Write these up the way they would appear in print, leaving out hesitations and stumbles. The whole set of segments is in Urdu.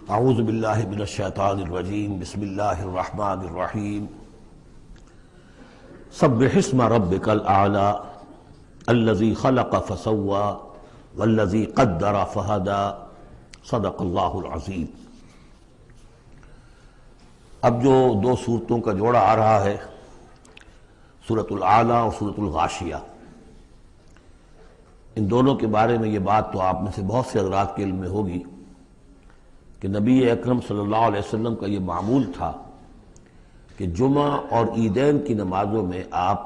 اعوذ باللہ من الشیطان الرجیم بسم اللہ الرحمن الرحیم سبح اسم ربک الاعلی الذی خلق فسوی والذی قدر فہدی صدق اللہ العظیم۔ اب جو دو صورتوں کا جوڑا آ رہا ہے، سورۃ الاعلی اور سورۃ الغاشیہ، ان دونوں کے بارے میں یہ بات تو آپ میں سے بہت سے حضرات کے علم میں ہوگی کہ نبی اکرم صلی اللہ علیہ وسلم کا یہ معمول تھا کہ جمعہ اور عیدین کی نمازوں میں آپ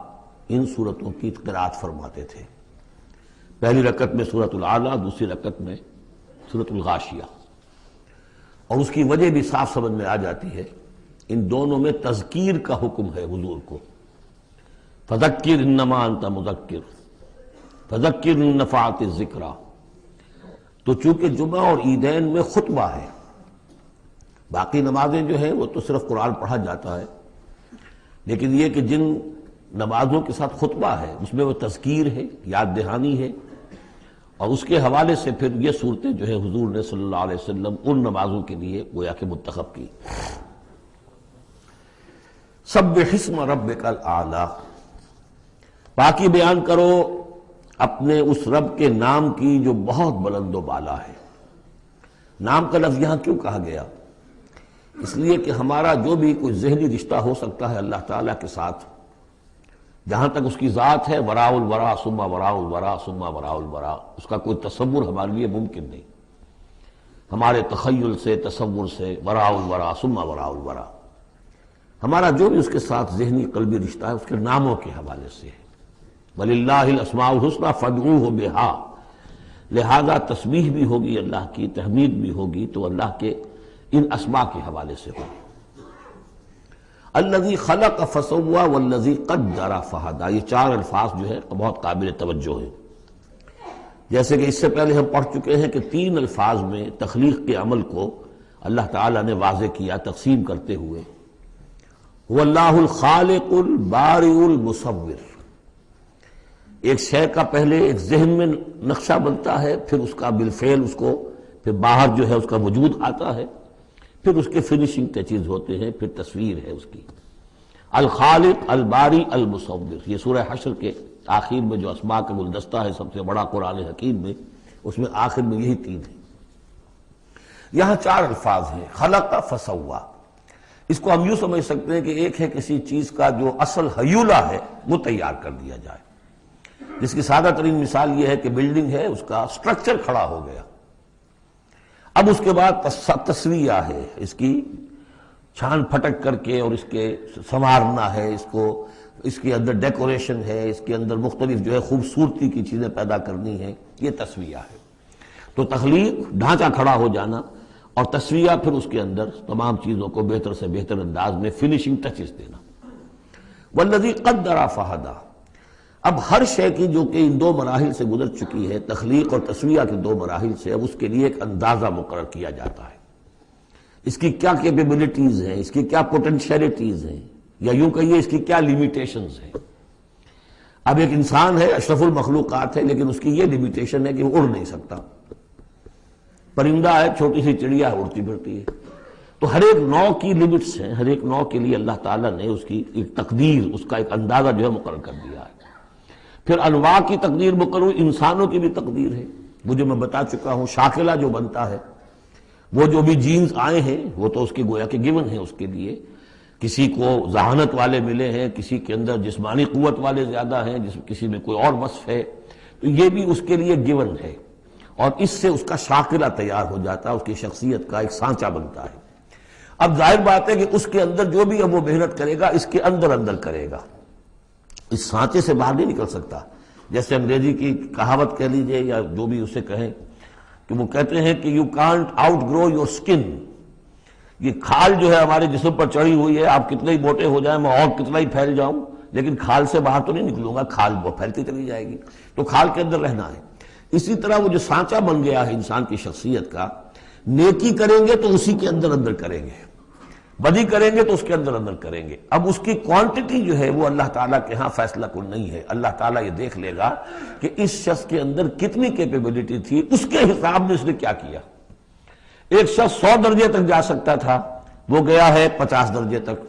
ان صورتوں کی قرأت فرماتے تھے، پہلی رکعت میں سورۃ الاعلی، دوسری رکعت میں سورۃ الغاشیہ۔ اور اس کی وجہ بھی صاف سمجھ میں آ جاتی ہے، ان دونوں میں تذکیر کا حکم ہے حضور کو، فذکر انما انت مذکر فذکر ان نفعت الذکریٰ۔ تو چونکہ جمعہ اور عیدین میں خطبہ ہے، باقی نمازیں جو ہیں وہ تو صرف قرآن پڑھا جاتا ہے، لیکن یہ کہ جن نمازوں کے ساتھ خطبہ ہے اس میں وہ تذکیر ہے، یاد دہانی ہے، اور اس کے حوالے سے پھر یہ صورتیں جو ہے حضور نے صلی اللہ علیہ وسلم ان نمازوں کے لیے گویا کہ منتخب کی۔ سبح اسم ربک الاعلی، باقی بیان کرو اپنے اس رب کے نام کی جو بہت بلند و بالا ہے۔ نام کا لفظ یہاں کیوں کہا گیا؟ اس لیے کہ ہمارا جو بھی کوئی ذہنی رشتہ ہو سکتا ہے اللہ تعالیٰ کے ساتھ، جہاں تک اس کی ذات ہے، وراء الورا ثم وراء الورا ثم وراء الورا، اس کا کوئی تصور ہمارے لیے ممکن نہیں، ہمارے تخیل سے، تصور سے، وراء الورا ثم وراء الورا، ہمارا جو بھی اس کے ساتھ ذہنی قلبی رشتہ ہے اس کے ناموں کے حوالے سے ہے۔ وَلِلَّهِ الْأَسْمَاءُ الْحُسْنَىٰ فَادْعُوهُ بِهَا، لہذا تسبیح بھی ہوگی اللہ کی، تحمید بھی ہوگی تو اللہ کے ان اسماء کے حوالے سے ہوگی۔ الذی خلق فسوی والذی قدر فہدی، یہ چار الفاظ جو ہے بہت قابل توجہ ہے۔ جیسے کہ اس سے پہلے ہم پڑھ چکے ہیں کہ تین الفاظ میں تخلیق کے عمل کو اللہ تعالیٰ نے واضح کیا تقسیم کرتے ہوئے، هو اللہ الخالق البارئ المصور۔ ایک شے کا پہلے ایک ذہن میں نقشہ بنتا ہے، پھر اس کا بالفعل اس کو پھر باہر جو ہے اس کا وجود آتا ہے، پھر اس کے فنیشنگ ٹچز ہوتے ہیں، پھر تصویر ہے اس کی۔ الخالق الباری المصور، یہ سورہ حشر کے آخر میں جو اسماء کا گلدستہ ہے سب سے بڑا قرآن حکیم میں، اس میں آخر میں یہی تین ہیں۔ یہاں چار الفاظ ہیں، خلق فسوا۔ اس کو ہم یوں سمجھ سکتے ہیں کہ ایک ہے کسی چیز کا جو اصل حیولہ ہے وہ تیار کر دیا جائے، جس کی سادہ ترین مثال یہ ہے کہ بلڈنگ ہے، اس کا سٹرکچر کھڑا ہو گیا، اب اس کے بعد تسویہ ہے، اس کی چھان پھٹک کر کے اور اس کے سنوارنا ہے، اس کو، اس کے اندر ڈیکوریشن ہے، اس کے اندر مختلف جو ہے خوبصورتی کی چیزیں پیدا کرنی ہیں، یہ تسویہ ہے۔ تو تخلیق ڈھانچہ کھڑا ہو جانا، اور تسویہ پھر اس کے اندر تمام چیزوں کو بہتر سے بہتر انداز میں فنیشنگ ٹچز دینا۔ والذی قدر فہدی، اب ہر شے کی جو کہ ان دو مراحل سے گزر چکی ہے، تخلیق اور تسویہ کے دو مراحل سے، اب اس کے لیے ایک اندازہ مقرر کیا جاتا ہے، اس کی کیا کیپیبلٹیز ہیں، اس کی کیا پوٹینشیلٹیز ہیں، یا یوں کہیے اس کی کیا لیمیٹیشنز ہیں۔ اب ایک انسان ہے، اشرف المخلوقات ہے، لیکن اس کی یہ لیمیٹیشن ہے کہ وہ اڑ نہیں سکتا۔ پرندہ ہے، چھوٹی سی چڑیا اڑتی پھرتی ہے۔ تو ہر ایک نوع کی لیمٹس ہیں، ہر ایک نوع کے لیے اللہ تعالیٰ نے اس کی ایک تقدیر، اس کا ایک اندازہ جو ہے مقرر کر دیا ہے۔ پھر انواع کی تقدیر مقرر، انسانوں کی بھی تقدیر ہے، وہ جو میں بتا چکا ہوں، شاکلہ جو بنتا ہے، وہ جو بھی جینز آئے ہیں وہ تو اس کی گویا کہ گیون ہے اس کے لیے، کسی کو ذہانت والے ملے ہیں، کسی کے اندر جسمانی قوت والے زیادہ ہیں، کسی میں کوئی اور وصف ہے، تو یہ بھی اس کے لیے گیون ہے، اور اس سے اس کا شاکلہ تیار ہو جاتا ہے، اس کی شخصیت کا ایک سانچہ بنتا ہے۔ اب ظاہر بات ہے کہ اس کے اندر جو بھی اب وہ محنت کرے گا اس کے اندر اندر کرے گا، اس سانچے سے باہر نہیں نکل سکتا۔ جیسے انگریزی کی کہاوت کہہ لیجئے یا جو بھی اسے کہیں، کہ وہ کہتے ہیں کہ you can't outgrow your skin, یہ کھال جو ہے ہمارے جسم پر چڑھی ہوئی ہے، آپ کتنے ہی موٹے ہو جائیں، میں اور کتنا ہی پھیل جاؤں، لیکن کھال سے باہر تو نہیں نکلوں گا، کھال وہ پھیلتی چلی جائے گی، تو کھال کے اندر رہنا ہے۔ اسی طرح وہ جو سانچہ بن گیا ہے انسان کی شخصیت کا، نیکی کریں گے تو اسی کے اندر اندر کریں گے، بدی کریں گے تو اس کے اندر اندر کریں گے۔ اب اس کی کوانٹٹی جو ہے وہ اللہ تعالیٰ کے ہاں فیصلہ کن نہیں ہے، اللہ تعالیٰ یہ دیکھ لے گا کہ اس شخص کے اندر کتنی کیپیبلٹی تھی، اس کے حساب میں اس نے کیا کیا۔ ایک شخص 100 درجے تک جا سکتا تھا، وہ گیا ہے 50 درجے تک.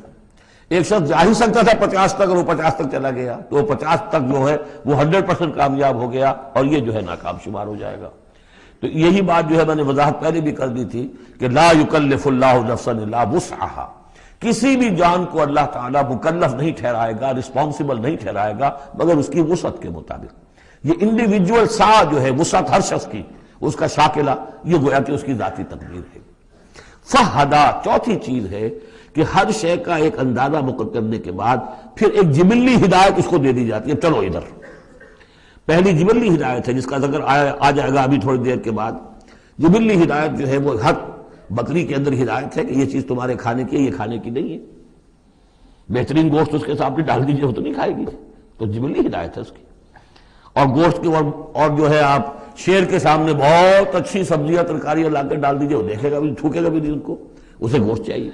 ایک شخص جا ہی سکتا تھا 50 تک اور وہ 50 تک چلا گیا، تو وہ 50 تک جو ہے وہ 100% کامیاب ہو گیا، اور یہ جو ہے ناکام شمار ہو جائے گا. تو یہی بات جو ہے میں نے وضاحت پہلے بھی کر دی تھی کہ لا یکلف اللہ نفسا الا وسعها، کسی بھی جان کو اللہ تعالیٰ مکلف نہیں ٹھہرائے گا، رسپانسبل نہیں ٹھہرائے گا مگر اس کی وسعت کے مطابق. یہ انڈیویجول سا جو ہے وسعت ہر شخص کی، اس کا شاکلہ، یہ گویا کہ اس کی ذاتی تقدیر ہے. فہدا، چوتھی چیز ہے کہ ہر شے کا ایک اندازہ مقرر کرنے کے بعد پھر ایک جبلی ہدایت اس کو دے دی جاتی ہے، چلو ادھر. پہلی جبلی ہدایت ہے جس کا ذکر آ جائے گا ابھی تھوڑی دیر کے بعد. جبلی ہدایت جو ہے وہ ہر بکری کے اندر ہدایت ہے کہ یہ چیز تمہارے کھانے کی ہے، یہ کھانے کی نہیں ہے. بہترین گوشت اس کے سامنے ڈال دیجیے وہ تو نہیں کھائے گی، تو جبلی ہدایت ہے اس کی. اور گوشت کی اور جو ہے آپ شیر کے سامنے بہت اچھی سبزیاں ترکاریاں لا کے ڈال دیجیے، وہ دیکھے گا بھی، تھوکے گا بھی نہیں ان کو، اسے گوشت چاہیے.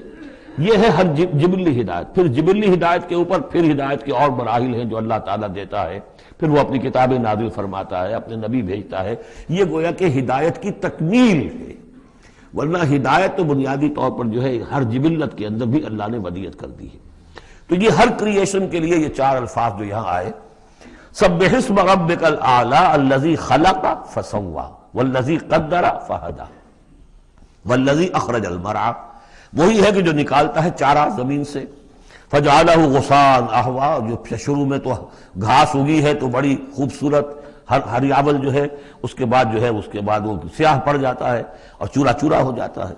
یہ ہے ہر جبلی ہدایت. پھر جبلی ہدایت کے اوپر پھر ہدایت کے اور مراحل ہیں جو اللہ تعالیٰ دیتا ہے، پھر وہ اپنی کتابیں نازل فرماتا ہے، اپنے نبی بھیجتا ہے. یہ گویا کہ ہدایت کی تکمیل ہے، ورنہ ہدایت تو بنیادی طور پر جو ہے ہر جبلت کے اندر بھی اللہ نے ودیت کر دی ہے. تو یہ ہر کریشن کے لیے یہ 4 الفاظ جو یہاں آئے، سبح اسم ربک الاعلی الذی خلق فسوی والذی قدر فہدی والذی اخرج المرعی، وہی ہے کہ جو نکالتا ہے چارہ زمین سے، فجعلہ غثاء احوا، جو شروع میں تو گھاس اگی ہے تو بڑی خوبصورت ہریاول جو ہے، اس کے بعد وہ سیاہ پڑ جاتا ہے اور چورا چورا ہو جاتا ہے.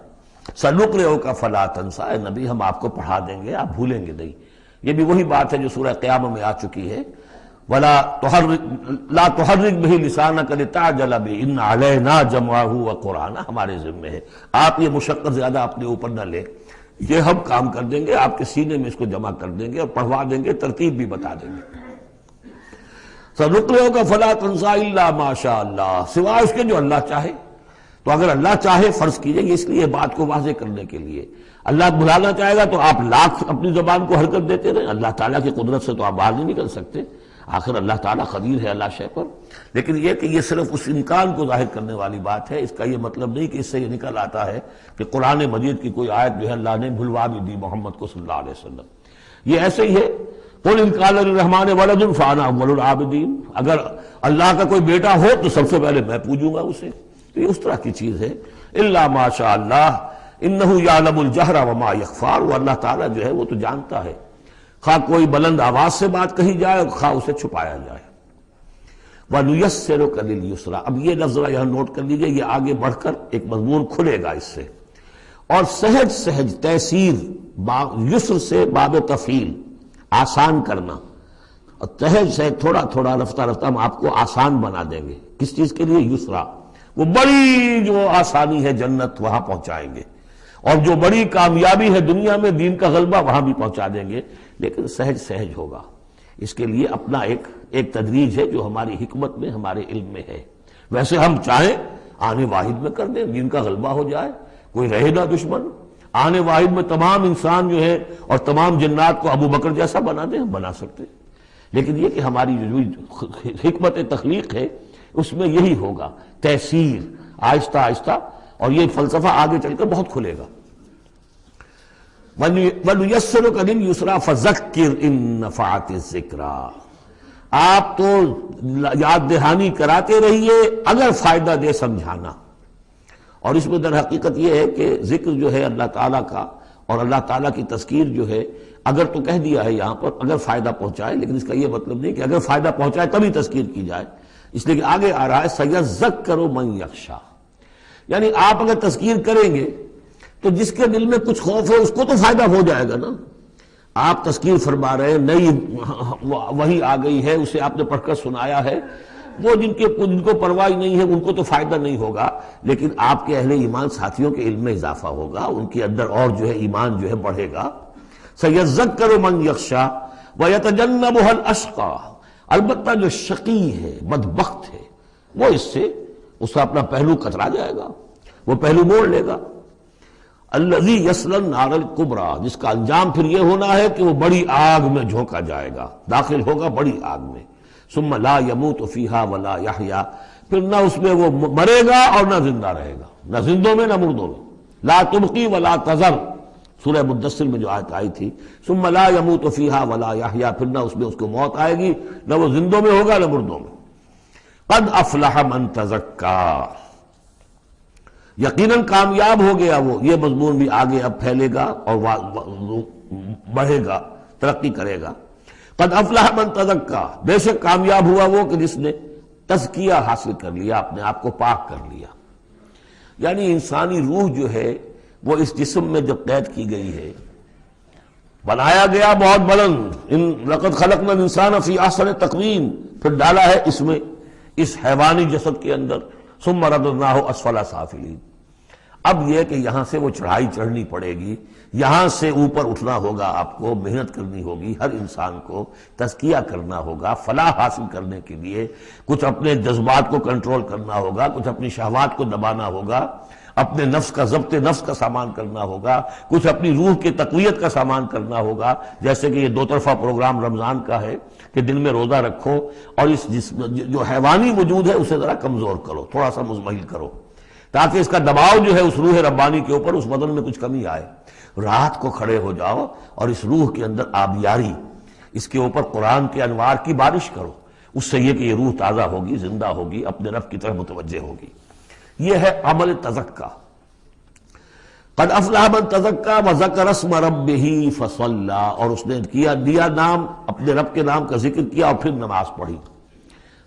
سنقرئک فلا تنسیٰ، اے نبی ہم آپ کو پڑھا دیں گے، آپ بھولیں گے نہیں. یہ بھی وہی بات ہے جو سورہ قیامہ میں آ چکی ہے، ولا تحرک بہ لسانک لتعجل بہ ان علینا جمعہ وقرآنہ، ہمارے ذمہ ہے، آپ یہ مشقت زیادہ اپنے اوپر نہ لیں، یہ ہم کام کر دیں گے، آپ کے سینے میں اس کو جمع کر دیں گے اور پڑھوا دیں گے، ترتیب بھی بتا دیں گے. سنقرئک فلا تنسیٰ الا ما شاء اللہ، سوائے اس کے جو اللہ چاہے. تو اگر اللہ چاہے، فرض کیجئے یہ اس لیے بات کو واضح کرنے کے لیے، اللہ بھلانا چاہے گا تو آپ لاکھ اپنی زبان کو حرکت دیتے رہیں، اللہ تعالیٰ کی قدرت سے تو آپ باہر نہیں نکل سکتے. آخر اللہ تعالیٰ قدیر ہے اللہ شے پر. لیکن یہ کہ یہ صرف اس امکان کو ظاہر کرنے والی بات ہے، اس کا یہ مطلب نہیں کہ اس سے یہ نکل آتا ہے کہ قرآن مجید کی کوئی آیت جو ہے اللہ نے بھلوا بھی دی محمد کو صلی اللہ علیہ وسلم. یہ ایسے ہی ہے، قل ان کان للرحمن ولد فانا اول العابدین، اگر اللہ کا کوئی بیٹا ہو تو سب سے پہلے میں پوجوں گا اسے. تو یہ اس طرح کی چیز ہے. الا ما شاء اللہ انہ یعلم الجہر وما یخفی، وہ اللہ تعالیٰ جو ہے وہ تو جانتا ہے، خواہ کوئی بلند آواز سے بات کہی جائے اور خواہ اسے چھپایا جائے. وَنُيَسِّرُكَ لِلْيُسْرَىٰ، اب یہ لفظ یہاں نوٹ کر لیجئے، یہ آگے بڑھ کر ایک مضمون کھلے گا اس سے. اور سہج سہج تیسیر، یسر سے باب تفعیل، آسان کرنا، اور سہج سہج تھوڑا تھوڑا رفتہ رفتہ ہم آپ کو آسان بنا دیں گے. کس چیز کے لیے؟ یسرا، وہ بڑی جو آسانی ہے جنت وہاں پہنچائیں گے، اور جو بڑی کامیابی ہے دنیا میں دین کا غلبہ وہاں بھی پہنچا دیں گے، لیکن سہج سہج ہوگا. اس کے لیے اپنا ایک تدریج ہے جو ہماری حکمت میں، ہمارے علم میں ہے. ویسے ہم چاہیں آنے واحد میں کر دیں، دین کا غلبہ ہو جائے، کوئی رہے نہ دشمن، آنے واحد میں تمام انسان جو ہے اور تمام جنات کو ابو بکر جیسا بنا دیں، ہم بنا سکتے. لیکن یہ کہ ہماری جو حکمت تخلیق ہے اس میں یہی ہوگا، تیسیر، آہستہ آہستہ. اور یہ فلسفہ آگے چل کر بہت کھلے گا. وَنُيَسِّرُكَ لِلْيُسْرَىٰ فَذَكِّرْ إِن نَّفَعَتِ الذِّكْرَىٰ، آپ تو یاد دہانی کراتے رہیے اگر فائدہ دے سمجھانا. اور اس میں در حقیقت یہ ہے کہ ذکر جو ہے اللہ تعالیٰ کا اور اللہ تعالیٰ کی تذکیر جو ہے، اگر تو کہہ دیا ہے یہاں پر اگر فائدہ پہنچائے، لیکن اس کا یہ مطلب نہیں کہ اگر فائدہ پہنچائے تبھی تذکیر کی جائے. اس لیے کہ آگے آ رہا ہے سَيَذَّكَّرُ مَن يَخْشَىٰ، یعنی آپ اگر تذکیر کریں گے تو جس کے دل میں کچھ خوف ہے اس کو تو فائدہ ہو جائے گا نا. آپ تذکیر فرما رہے ہیں، نئی وحی آ گئی ہے، اسے آپ نے پڑھ کر سنایا ہے، وہ جن کو پرواہ نہیں ہے ان کو تو فائدہ نہیں ہوگا، لیکن آپ کے اہل ایمان ساتھیوں کے علم میں اضافہ ہوگا، ان کے اندر اور جو ہے ایمان جو ہے بڑھے گا. سَيَذَّكَّرُ مَن يَخْشَىٰ وَيَتَجَنَّبُهَا الْأَشْقَىٰ، البتہ جو شقی ہے، بدبخت ہے، وہ اس کا اپنا پہلو کترا جائے گا، وہ پہلو موڑ لے گا. الذی یصلی النار الکبریٰ، جس کا انجام پھر یہ ہونا ہے کہ وہ بڑی آگ میں جھونکا جائے گا، داخل ہوگا بڑی آگ میں. ثم لا یموت فیہا ولا یحییٰ، پھر نہ اس میں وہ مرے گا اور نہ زندہ رہے گا، نہ زندوں میں نہ مردوں میں. لا تبقی ولا تذر، سورہ مدثر میں جو آیت آئی تھی، ثم لا يموت فیہا ولا یحیا، پھر نہ اس میں اس کو موت آئے گی، نہ وہ زندوں میں ہوگا نہ مردوں میں۔ قد افلح من تزکا، یقیناً کامیاب ہو گیا وہ۔ یہ مضمون بھی آگے اب پھیلے گا اور بڑھے گا، ترقی کرے گا۔ قد افلح من تزکا، بے شک کامیاب ہوا وہ کہ جس نے تزکیہ حاصل کر لیا، اپنے آپ کو پاک کر لیا۔ یعنی انسانی روح جو ہے وہ اس جسم میں جب قید کی گئی ہے، بنایا گیا بہت بلند، لقد خلقنا الانسان فی احسن تقویم، پھر ڈالا ہے اس میں، اس حیوانی جسد کے اندر، ثم رددناہ اسفل سافلین۔ اب یہ کہ یہاں سے وہ چڑھائی چڑھنی پڑے گی، یہاں سے اوپر اٹھنا ہوگا، آپ کو محنت کرنی ہوگی، ہر انسان کو تزکیہ کرنا ہوگا، فلاح حاصل کرنے کے لیے کچھ اپنے جذبات کو کنٹرول کرنا ہوگا، کچھ اپنی شہوات کو دبانا ہوگا، اپنے نفس کا ضبط نفس کا سامان کرنا ہوگا، کچھ اپنی روح کی تقویت کا سامان کرنا ہوگا، جیسے کہ یہ دو طرفہ پروگرام رمضان کا ہے کہ دن میں روزہ رکھو اور اس جو حیوانی وجود ہے اسے ذرا کمزور کرو، تھوڑا سا مزمحل کرو، تاکہ اس کا دباؤ جو ہے اس روح ربانی کے اوپر، اس بدن میں کچھ کمی آئے۔ رات کو کھڑے ہو جاؤ اور اس روح کے اندر آبیاری، اس کے اوپر قرآن کے انوار کی بارش کرو، اس سے یہ کہ یہ روح تازہ ہوگی، زندہ ہوگی، اپنے رب کی طرف متوجہ ہوگی۔ یہ ہے عمل تزکا۔ قد افلح من تزکا وذکر اسم ربہ فصلی، اور اس نے دیا نام، اپنے رب کے نام کا ذکر کیا اور پھر نماز پڑھی۔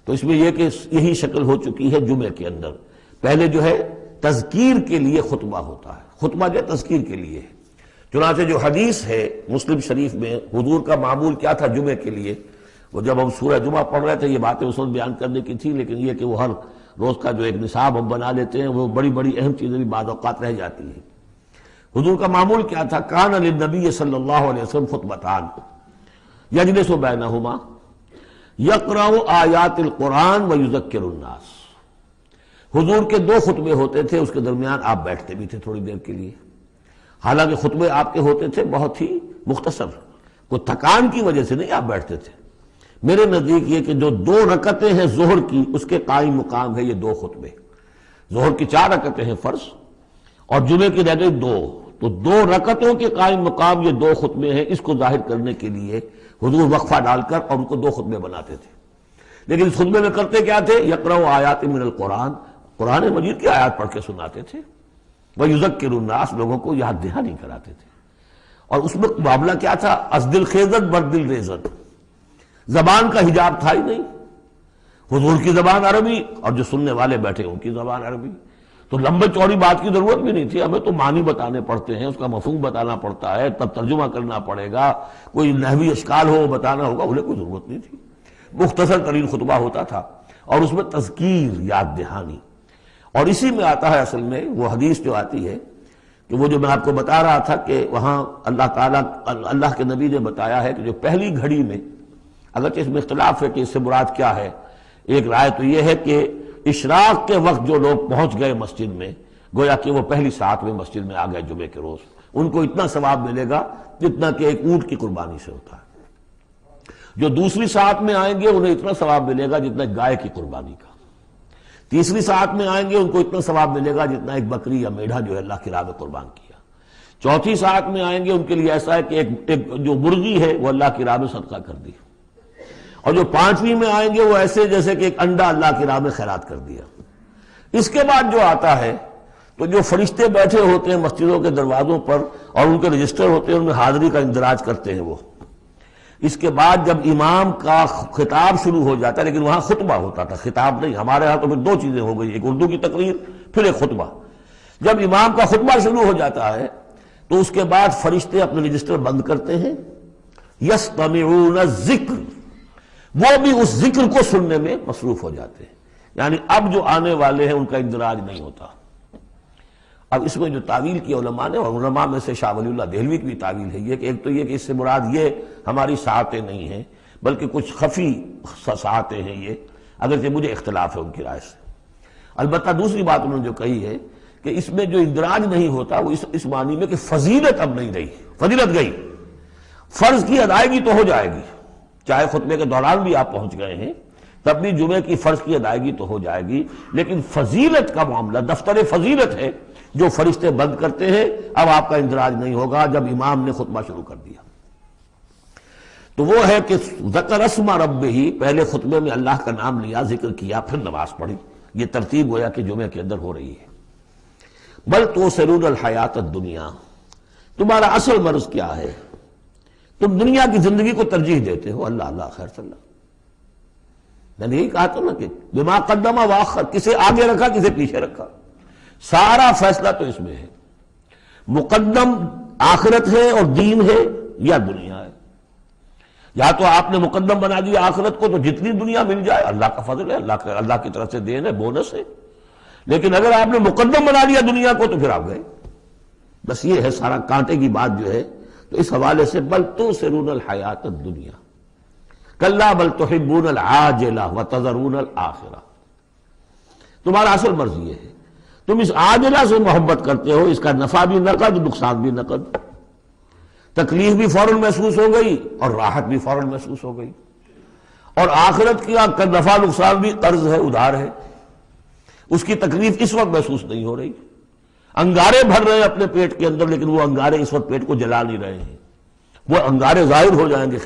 تو اس میں یہ کہ یہی شکل ہو چکی ہے جمعے کے اندر۔ پہلے جو ہے تذکیر کے لیے خطبہ ہوتا ہے، خطبہ جو تذکیر کے لیے ہے۔ چنانچہ جو حدیث ہے مسلم شریف میں، حضور کا معمول کیا تھا جمعے کے لیے؟ وہ جب ہم سورہ جمعہ پڑھ رہے تھے، یہ باتیں اس وقت بیان کرنے کی تھی، لیکن یہ کہ وہ ہر روز کا جو ایک نصاب ہم بنا لیتے ہیں، وہ بڑی بڑی اہم چیزیں بھی بعض اوقات رہ جاتی ہیں۔ حضور کا معمول کیا تھا؟ کان للنبی صلی اللہ علیہ وسلم خطبتان یجلس بینہما یقرأ آیات القرآن ویذکر الناس۔ حضور کے دو خطبے ہوتے تھے، اس کے درمیان آپ بیٹھتے بھی تھے تھوڑی دیر کے لیے۔ حالانکہ خطبے آپ کے ہوتے تھے بہت ہی مختصر، کوئی تھکان کی وجہ سے نہیں آپ بیٹھتے تھے۔ میرے نزدیک یہ کہ جو 2 رکعتیں ہیں ظہر کی، اس کے قائم مقام ہے یہ 2 خطبے۔ ظہر کی 4 رکعتیں ہیں فرض، اور جمعے کی رہ گئی 2، تو 2 رکعتوں کے قائم مقام یہ 2 خطبے ہیں۔ اس کو ظاہر کرنے کے لیے حضور وقفہ ڈال کر اور ان کو 2 خطبے بناتے تھے۔ لیکن اس خطبے میں کرتے کیا تھے؟ یقرأ آیات من القرآن، قرآن مجید کی آیات پڑھ کے سناتے تھے، ویذکر الناس، لوگوں کو یاد دہانی کراتے تھے۔ اور اس وقت معاملہ کیا تھا؟ از دل خیزت بر دل ریزت، زبان کا حجاب تھا ہی نہیں۔ حضور کی زبان عربی اور جو سننے والے بیٹھے ان کی زبان عربی، تو لمبے چوڑی بات کی ضرورت بھی نہیں تھی۔ ہمیں تو معنی بتانے پڑتے ہیں، اس کا مفہوم بتانا پڑتا ہے، تب ترجمہ کرنا پڑے گا، کوئی نحوی اشکال ہو بتانا ہوگا، انہیں کوئی ضرورت نہیں تھی۔ مختصر ترین خطبہ ہوتا تھا اور اس میں تذکیر، یاد دہانی۔ اور اسی میں آتا ہے اصل میں وہ حدیث جو آتی ہے کہ وہ جو میں آپ کو بتا رہا تھا کہ وہاں اللہ تعالیٰ، اللہ کے نبی نے بتایا ہے کہ جو پہلی گھڑی میں، اگرچہ اس میں اختلاف ہے کہ اس سے مراد کیا ہے، ایک رائے تو یہ ہے کہ اشراق کے وقت جو لوگ پہنچ گئے مسجد میں، گویا کہ وہ پہلی ساعت میں مسجد میں آ گئے جمعے کے روز، ان کو اتنا ثواب ملے گا جتنا کہ ایک اونٹ کی قربانی سے ہوتا ہے۔ جو دوسری ساعت میں آئیں گے انہیں اتنا ثواب ملے گا جتنا ایک گائے کی قربانی کا۔ تیسری ساعت میں آئیں گے ان کو اتنا ثواب ملے گا جتنا ایک بکری یا میڑھا جو ہے اللہ کی راہ میں قربان کیا۔ چوتھی ساعت میں آئیں گے ان کے لیے ایسا ہے کہ ایک جو مرغی ہے وہ اللہ کی راہ میں صدقہ کر دی، اور جو 5ویں میں آئیں گے وہ ایسے جیسے کہ ایک انڈا اللہ کی راہ میں خیرات کر دیا۔ اس کے بعد جو آتا ہے تو جو فرشتے بیٹھے ہوتے ہیں مسجدوں کے دروازوں پر اور ان کے رجسٹر ہوتے ہیں، ان میں حاضری کا اندراج کرتے ہیں وہ۔ اس کے بعد جب امام کا خطاب شروع ہو جاتا ہے، لیکن وہاں خطبہ ہوتا تھا، خطاب نہیں۔ ہمارے ہاں تو پھر 2 چیزیں ہو گئی، ایک اردو کی تقریر، پھر ایک خطبہ۔ جب امام کا خطبہ شروع ہو جاتا ہے تو اس کے بعد فرشتے اپنے رجسٹر بند کرتے ہیں، یستمعون الذکر، وہ بھی اس ذکر کو سننے میں مصروف ہو جاتے ہیں۔ یعنی اب جو آنے والے ہیں ان کا اندراج نہیں ہوتا۔ اب اس میں جو تعویل کی علماء نے، اور علماء میں سے شاہ ولی اللہ دہلوی کی بھی تعویل ہے یہ کہ ایک تو یہ کہ اس سے مراد یہ ہماری ساعتیں نہیں ہیں بلکہ کچھ خفی ساعتیں ہیں یہ، اگرچہ مجھے اختلاف ہے ان کی رائے سے۔ البتہ دوسری بات انہوں نے جو کہی ہے کہ اس میں جو اندراج نہیں ہوتا وہ اس معنی میں کہ فضیلت اب نہیں رہی، فضیلت گئی، فرض کی ادائیگی تو ہو جائے گی، چاہے خطبے کے دوران بھی آپ پہنچ گئے ہیں تب بھی جمعے کی فرض کی ادائیگی تو ہو جائے گی، لیکن فضیلت کا معاملہ، دفتر فضیلت ہے جو فرشتے بند کرتے ہیں اب آپ کا اندراج نہیں ہوگا جب امام نے خطبہ شروع کر دیا۔ تو وہ ہے کہ ذکر اسم ربہ، پہلے خطبے میں اللہ کا نام لیا، ذکر کیا، پھر نماز پڑھی۔ یہ ترتیب گویا کہ جمعے کے اندر ہو رہی ہے۔ بل تؤثرون الحیات الدنیا، تمہارا اصل مرض کیا ہے؟ تم دنیا کی زندگی کو ترجیح دیتے ہو۔ اللہ اللہ خیر صلی اللہ، میں نے یہی کہا تھا نا کہ بما قدم واخر، کسے آگے رکھا کسے پیچھے رکھا، سارا فیصلہ تو اس میں ہے۔ مقدم آخرت ہے اور دین ہے یا دنیا ہے؟ یا تو آپ نے مقدم بنا دیا آخرت کو تو جتنی دنیا مل جائے اللہ کا فضل ہے، اللہ کی طرف سے دین ہے، بونس ہے۔ لیکن اگر آپ نے مقدم بنا لیا دنیا کو تو پھر آپ گئے۔ بس یہ ہے سارا کانٹے کی بات جو ہے۔ تو اس حوالے سے بل تؤثرون الحیات الدنیا کلا بل تحبون العاجلہ وتذرون الآخرہ، تمہارا اصل مرض یہ ہے، تم اس عاجلہ سے محبت کرتے ہو، اس کا نفع بھی نقد نقصان بھی نقد، تکلیف بھی فوراً محسوس ہو گئی اور راحت بھی فوراً محسوس ہو گئی، اور آخرت کا نفع نقصان بھی قرض ہے، ادھار ہے، اس کی تکلیف اس وقت محسوس نہیں ہو رہی۔ انگارے بھر رہے ہیں اپنے پیٹ کے اندر، لیکن وہ انگارے اس وقت پیٹ کو جلا نہیں رہے ہیں، وہ انگارے ظاہر ہو جائیں گے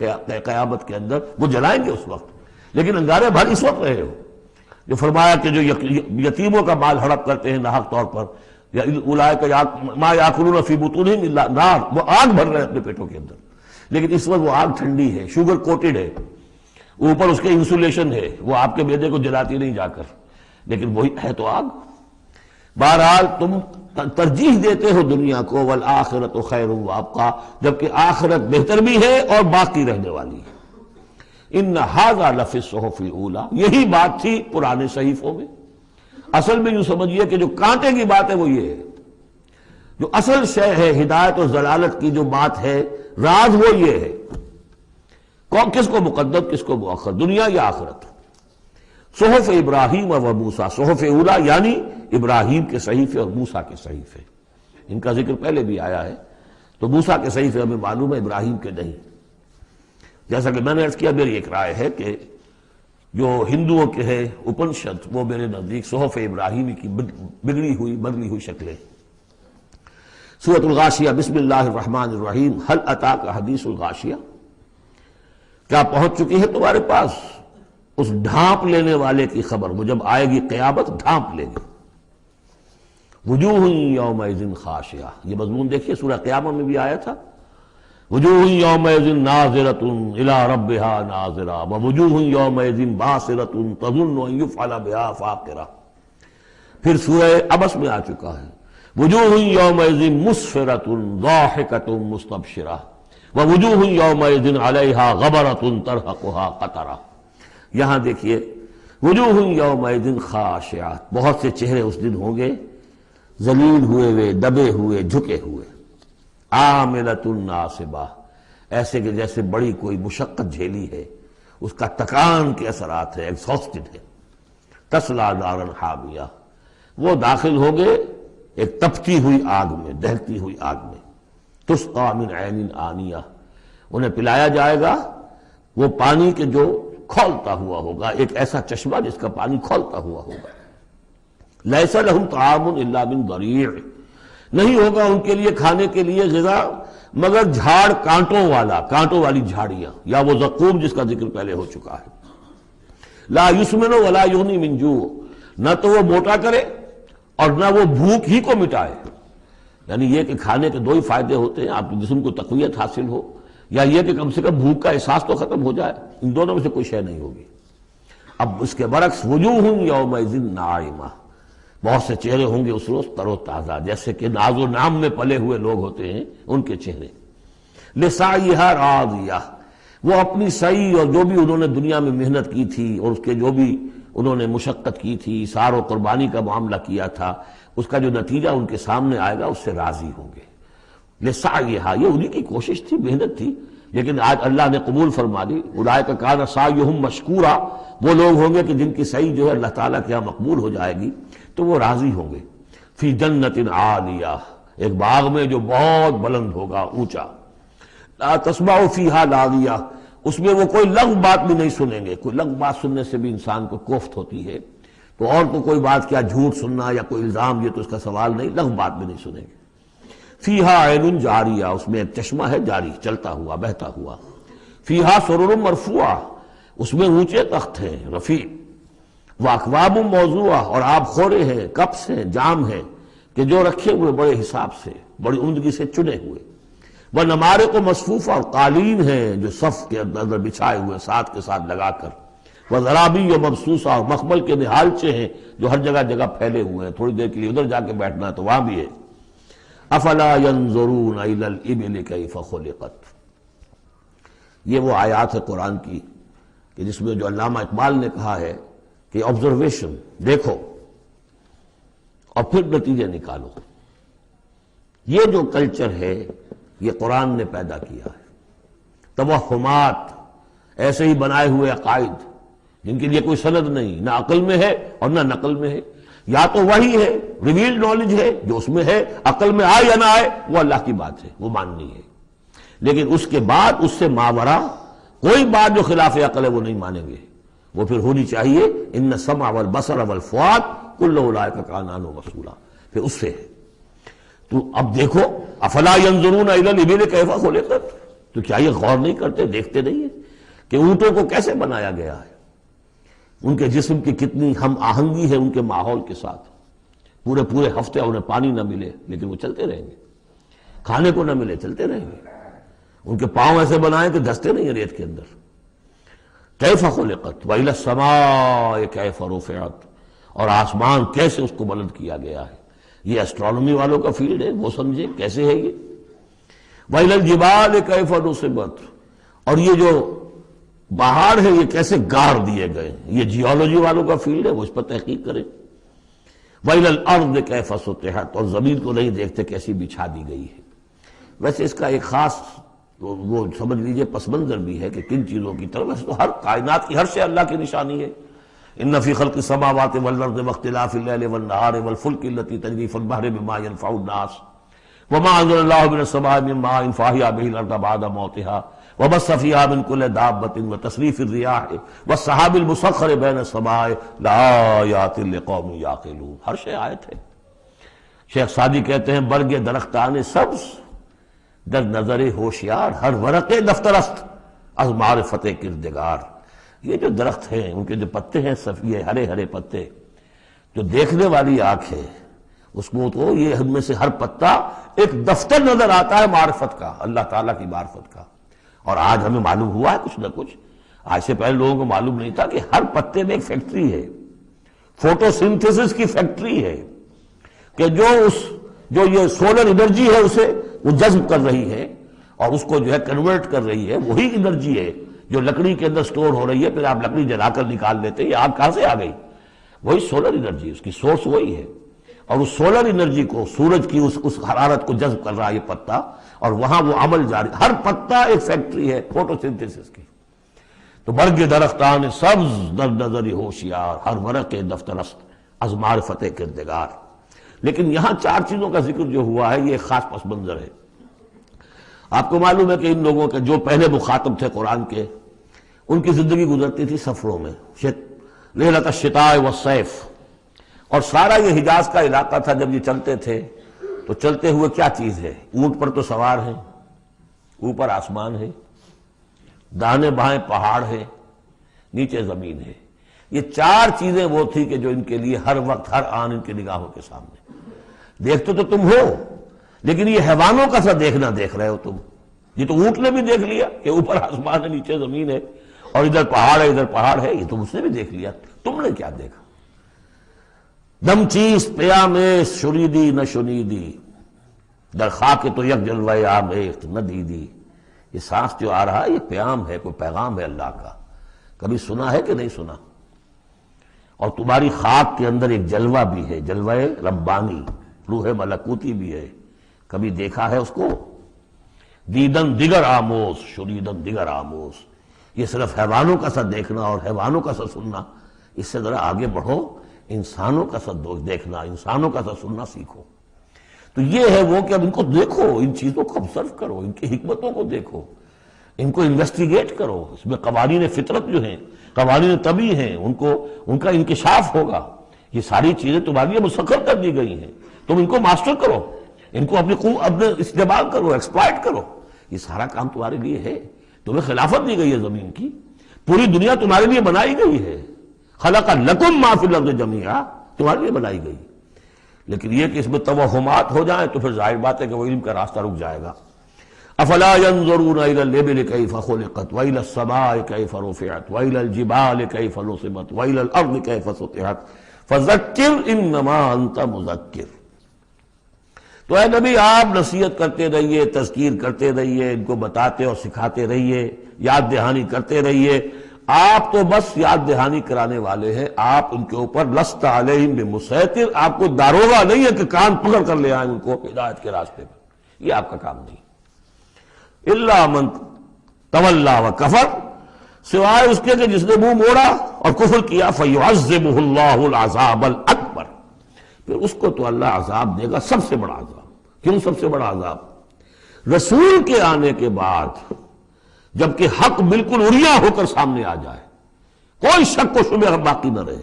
قیامت کے اندر، وہ جلائیں گے اس وقت، لیکن انگارے بھر اس وقت رہے ہو۔ جو فرمایا کہ جو یتیموں کا مال ہڑپ کرتے ہیں ناحق طور پر، یا اولئک ما یاکلون فی بطونہم الا النار، وہ آگ بھر رہے ہیں اپنے پیٹوں کے اندر، لیکن اس وقت وہ آگ ٹھنڈی ہے، شوگر کوٹڈ ہے، اوپر اس کے انسولیشن ہے، وہ آپ کے معدے کو جلاتی نہیں جا کر، لیکن وہی ہے تو آگ۔ بہرحال تم ترجیح دیتے ہو دنیا کو، والآخرۃ خیر وابقیٰ، جبکہ آخرت بہتر بھی ہے اور باقی رہنے والی ہے۔ ان ھذا لفی الصحف الاولی، یہی بات تھی پرانے صحیفوں میں۔ اصل میں یوں سمجھیے کہ جو کانٹے کی بات ہے وہ یہ ہے، جو اصل شے ہے ہدایت اور ضلالت کی جو بات ہے، راز وہ یہ ہے، کس کو مقدم کس کو مؤخر، دنیا یا آخرت۔ صحف ابراہیم و موسیٰ، صحف اولی یعنی ابراہیم کے صحیفے اور موسیٰ کے صحیفے، ان کا ذکر پہلے بھی آیا ہے۔ تو موسیٰ کے صحیفے ہمیں معلوم ہے، ابراہیم کے نہیں۔ جیسا کہ میں نے عرض کیا، میری ایک رائے ہے کہ جو ہندوؤں کے ہے اپنشد، وہ میرے نزدیک صحف ابراہیمی کی بگڑی ہوئی بدلی ہوئی شکلیں۔ سورۃ الغاشیہ، بسم اللہ الرحمن الرحیم، هل اتاک حدیث الغاشیہ، کیا پہنچ چکی ہے تمہارے پاس اس ڈھانپ لینے والے کی خبر، وہ جب آئے گی قیامت ڈھانپ لے گی۔ وجوہ یومئذ خاشعہ، یہ مضمون دیکھیے سورہ قیامہ میں بھی آیا تھا، وجوہ یومئذ ناظرۃ الی ربها ناظرہ، ووجوہ یومئذ باسرۃ تظن ان یفعل بها فاقرہ۔ پھر سورہ عبس میں آ چکا ہے، وجوہ یومئذ مسفرۃ ضاحکۃ مستبشرہ، ووجوہ یومئذ علیہا غبرۃ ترہقها قطرہ۔ یہاں دیکھیے وجوہ یومئذ خاشعہ، بہت سے چہرے اس دن ہوں گے ذلیل ہوئے دبے ہوئے جھکے ہوئے، عاملۃ ناصبہ، ایسے کہ جیسے بڑی کوئی مشقت جھیلی ہے، اس کا تکان کے اثرات ہے، ایگزاسٹڈ ہے۔ تصلیٰ نارا حامیہ، وہ داخل ہوں گے ایک تپتی ہوئی آگ میں، دہتی ہوئی آگ میں۔ تسقیٰ من عین آنیہ، انہیں پلایا جائے گا وہ پانی کے جو کھولتا ہوا ہوگا، ایک ایسا چشمہ جس کا پانی کھولتا ہوا ہوگا۔ لیس لہم طعام الا من ضریع، نہیں ہوگا ان کے لیے کھانے کے لیے غذا مگر جھاڑ کانٹوں والا، کانٹوں والی جھاڑیاں، یا وہ زقوم جس کا ذکر پہلے ہو چکا ہے۔ لا یسمن ولا یغنی من جوع، نہ تو وہ موٹا کرے اور نہ وہ بھوک ہی کو مٹائے۔ یعنی یہ کہ کھانے کے دو ہی فائدے ہوتے ہیں، آپ کے جسم کو تقویت حاصل ہو، یا یہ کہ کم سے کم بھوک کا احساس تو ختم ہو جائے، ان دونوں میں سے کوئی شے نہیں ہوگی۔ اب اس کے برعکس وجوہ یومئذ ناعمہ، بہت سے چہرے ہوں گے اس روز تر و تازہ، جیسے کہ ناز و نام میں پلے ہوئے لوگ ہوتے ہیں ان کے چہرے۔ لسعیہا راضیہ، وہ اپنی سعی اور جو بھی انہوں نے دنیا میں محنت کی تھی اور اس کے جو بھی انہوں نے مشقت کی تھی، سار و قربانی کا معاملہ کیا تھا، اس کا جو نتیجہ ان کے سامنے آئے گا اس سے راضی ہوں گے۔ لسعیہا، یہ انہی کی کوشش تھی، محنت تھی، لیکن آج اللہ نے قبول فرما دی۔ اولئک کان سعیہم مشکورا، وہ لوگ ہوں گے کہ جن کی سعی جو ہے اللہ تعالیٰ کے یہاں مقبول ہو جائے گی تو وہ راضی ہوں گے۔ فی جنت عالیہ، ایک باغ میں جو بہت بلند ہوگا، اونچا۔ لا تسمع فیہا لاغیہ، اس میں وہ کوئی لغو بات بھی نہیں سنیں گے، کوئی لغو بات سننے سے بھی انسان کو کوفت ہوتی ہے۔ تو اور تو کوئی بات کیا جھوٹ سننا یا کوئی الزام، یہ تو اس کا سوال نہیں، لغو بات بھی نہیں سنیں گے۔ فیہا عین جاریہ، اس میں ایک چشمہ ہے جاری، چلتا ہوا بہتا ہوا۔ فیہا سرر مرفوعہ، اس میں اونچے تخت ہیں رفیع۔ واکواب موضوعہ، اور آب خورے ہیں، کپس ہیں، جام ہیں کہ جو رکھے ہوئے بڑے حساب سے، بڑی عمدگی سے چنے ہوئے۔ وہ نمارق و مصفوفہ، اور قالین ہیں جو صف کے اندر بچھائے ہوئے ساتھ کے ساتھ لگا کر۔ وہ ذرابی و مبسوسہ، اور مخمل کے نہالچے ہیں جو ہر جگہ جگہ پھیلے ہوئے ہیں، تھوڑی دیر کے لیے ادھر جا کے بیٹھنا ہے تو وہاں بھی ہے۔ افلا ينظرون الى الابل كيف خلقت، یہ وہ آیات ہے قرآن کی کہ جس میں جو علامہ اقبال نے کہا ہے کہ آبزرویشن، دیکھو اور پھر نتیجے نکالو۔ یہ جو کلچر ہے یہ قرآن نے پیدا کیا ہے۔ توہمات، ایسے ہی بنائے ہوئے عقائد جن کے لیے کوئی سند نہیں، نہ عقل میں ہے اور نہ نقل میں ہے۔ یا تو وہی ہے، ریویلڈ نالج ہے جو اس میں ہے، عقل میں آئے یا نہ آئے وہ اللہ کی بات ہے، وہ ماننی ہے۔ لیکن اس کے بعد اس سے ماورا کوئی بات جو خلاف عقل ہے وہ نہیں مانیں گے۔ وہ پھر ہونی چاہیے ان السمع والبصر والفؤاد کل اولئک کان عنہ مسئولا، پھر اس سے ہے۔ تو اب دیکھو، افلا ینظرون الی الابل کیف خلقت، تو کیا یہ غور نہیں کرتے، دیکھتے نہیں ہیں کہ اونٹوں کو کیسے بنایا گیا ہے، ان کے جسم کی کتنی ہم آہنگی ہے ان کے ماحول کے ساتھ۔ پورے ہفتے انہیں پانی نہ ملے لیکن وہ چلتے رہیں گے، کھانے کو نہ ملے چلتے رہیں گے۔ ان کے پاؤں ایسے بنائے کہ دھستے نہیں ہیں ریت کے اندر۔ کیف خلقت وإلی السماء کیف رفعت، اور آسمان کیسے اس کو بلند کیا گیا ہے۔ یہ اسٹرانومی والوں کا فیلڈ ہے، وہ سمجھے کیسے ہے یہ۔ وإلی الجبال کیف نصبت، اور یہ جو پہاڑ ہے یہ کیسے گاڑ دیے گئے، یہ جیولوجی والوں کا فیلڈ ہے، وہ اس پر تحقیق کریں۔ وإلی الأرض کیف سطحت، اور زمین کو نہیں دیکھتے کیسی بچھا دی گئی ہے۔ ویسے اس کا ایک خاص وہ سمجھ لیجئے پس منظر بھی ہے کہ کن چیزوں کی طرف، ویسے تو ہر کائنات کی ہر شے اللہ کی نشانی ہے۔ ان فی خلق السماوات والارض واختلاف اللیل والنہار والفلک التی تجری فی البحر بما ينفع الناس وما انزل اللہ من السماء من ماء فاحیا به الارض بعد موتها وبث فیہا من کل دابۃ وتصریف الرياح والسحاب المسخر بین السماء لآیات لقوم یعقلون، ہر شے آیت ہے۔ شیخ سعدی کہتے ہیں برگ درختان سبز در نظر ہوشیار، ہر ورق دفترست از معرفت کردگار۔ یہ جو درخت ہیں ان کے جو پتے ہیں یہ ہرے ہرے پتے، جو دیکھنے والی آنکھ ہے اس کو تو یہ ان میں سے ہر پتا ایک دفتر نظر آتا ہے معرفت کا، اللہ تعالیٰ کی معرفت کا۔ اور آج ہمیں معلوم ہوا ہے کچھ نہ کچھ، آج سے پہلے لوگوں کو معلوم نہیں تھا کہ ہر پتے میں ایک فیکٹری ہے، فوٹو سنتھسس کی فیکٹری ہے، کہ جو یہ سولر انرجی ہے اسے وہ جذب کر رہی ہے اور اس کو جو ہے کنورٹ کر رہی ہے، وہی انرجی ہے جو لکڑی کے اندر سٹور ہو رہی ہے، پھر آپ لکڑی جلا کر نکال لیتے ہیں، یہ آگ کہاں سے آ گئی؟ وہی سولر انرجی، اس کی سورس وہی ہے، اور اس سولر انرجی کو، سورج کی اس حرارت کو جذب کر رہا ہے یہ پتا، اور وہاں وہ عمل جاری، ہر پتا ایک فیکٹری ہے فوٹو سنتھسس کی۔ تو برگ درختان سبز در نظر ہوشیار، ہر ورق دفترست از معرفت کردگار۔ لیکن یہاں چار چیزوں کا ذکر جو ہوا ہے یہ ایک خاص پس منظر ہے۔ آپ کو معلوم ہے کہ ان لوگوں کے جو پہلے مخاطب تھے قرآن کے، ان کی زندگی گزرتی تھی سفروں میں، لیلۃ الشتاء والصیف، اور سارا یہ حجاز کا علاقہ تھا جب یہ چلتے تھے تو چلتے ہوئے کیا چیز ہے؟ اونٹ پر تو سوار ہیں، اوپر آسمان ہے، داہنے بائیں پہاڑ ہے، نیچے زمین ہے۔ یہ چار چیزیں وہ تھی کہ جو ان کے لیے ہر وقت ہر آن ان کی نگاہوں کے سامنے۔ دیکھتے تو تم ہو لیکن یہ حیوانوں کا سا دیکھنا دیکھ رہے ہو تم۔ یہ تو اونٹ نے بھی دیکھ لیا کہ اوپر آسمان ہے نیچے زمین ہے اور ادھر پہاڑ ہے ادھر پہاڑ ہے، یہ تو اس نے بھی دیکھ لیا، تم نے کیا دیکھا؟ دم چیز پیام شریدی نہ شنیدی در خاک تو یک جلوہ آمیخت نہ دیدی۔ یہ سانس جو آ رہا ہے یہ پیام ہے، کوئی پیغام ہے اللہ کا، کبھی سنا ہے کہ نہیں سنا؟ اور تمہاری خاک کے اندر ایک جلوہ بھی ہے، جلوہ ربانی، روح ملکوتی بھی ہے، کبھی دیکھا ہے اس کو؟ دیدن دیگر آموز شریدن دیگر آموز، یہ صرف حیوانوں کا سا دیکھنا اور حیوانوں کا سا سننا، اس سے ذرا آگے بڑھو، انسانوں کا سا دیکھنا، انسانوں کا سا سننا سیکھو۔ تو یہ ہے وہ کہ اب ان کو دیکھو، ان چیزوں کو آبزرو کرو، ان کی حکمتوں کو دیکھو، ان کو انویسٹیگیٹ کرو، اس میں قوانین فطرت جو ہیں، قوانین طبعی ہیں، ان کا انکشاف ہوگا۔ یہ ساری چیزیں تمہارے لیے مسخر کر دی گئی ہیں، تم ان کو ماسٹر کرو، ان کو اپنے استعمال کرو، ایکسپلائٹ کرو، یہ سارا کام تمہارے لیے ہے، تمہیں خلافت دی گئی ہے زمین کی، پوری دنیا تمہارے لیے بنائی گئی ہے، خلق لکم ما فی الارض جمیعا، تمہارے لیے بنائی گئی۔ لیکن یہ کہ اس میں توہمات ہو جائیں تو پھر ظاہر بات ہے کہ وہ علم کا راستہ رک جائے گا۔ افلا ينظرون الى الابل كيف خلقت والى السماء كيف رفعت والى الجبال كيف نصبت والى الارض كيف سطحت فذكر انما انت مذکر۔ تو اے نبی آپ نصیحت کرتے رہیے، تذکیر کرتے رہیے، ان کو بتاتے اور سکھاتے رہیے، یاد دہانی کرتے رہیے، آپ تو بس یاد دہانی کرانے والے ہیں، آپ ان کے اوپر لست علیہم بمسیطر، آپ کو داروغہ نہیں ہے کہ کان پکڑ کر لے آئیں ان کو ہدایت کے راستے پہ، یہ آپ کا کام نہیں۔ الا من تولا وکفر، سوائے اس کے کہ جس نے منہ موڑا اور کفر کیا، فیعذبہ اللہ العذاب الاکبر، پھر اس کو تو اللہ عذاب دے گا، سب سے بڑا عذاب۔ کیوں سب سے بڑا عذاب؟ رسول کے آنے کے بعد جبکہ حق بالکل عریاں ہو کر سامنے آ جائے، کوئی شک و شبہ باقی نہ رہے،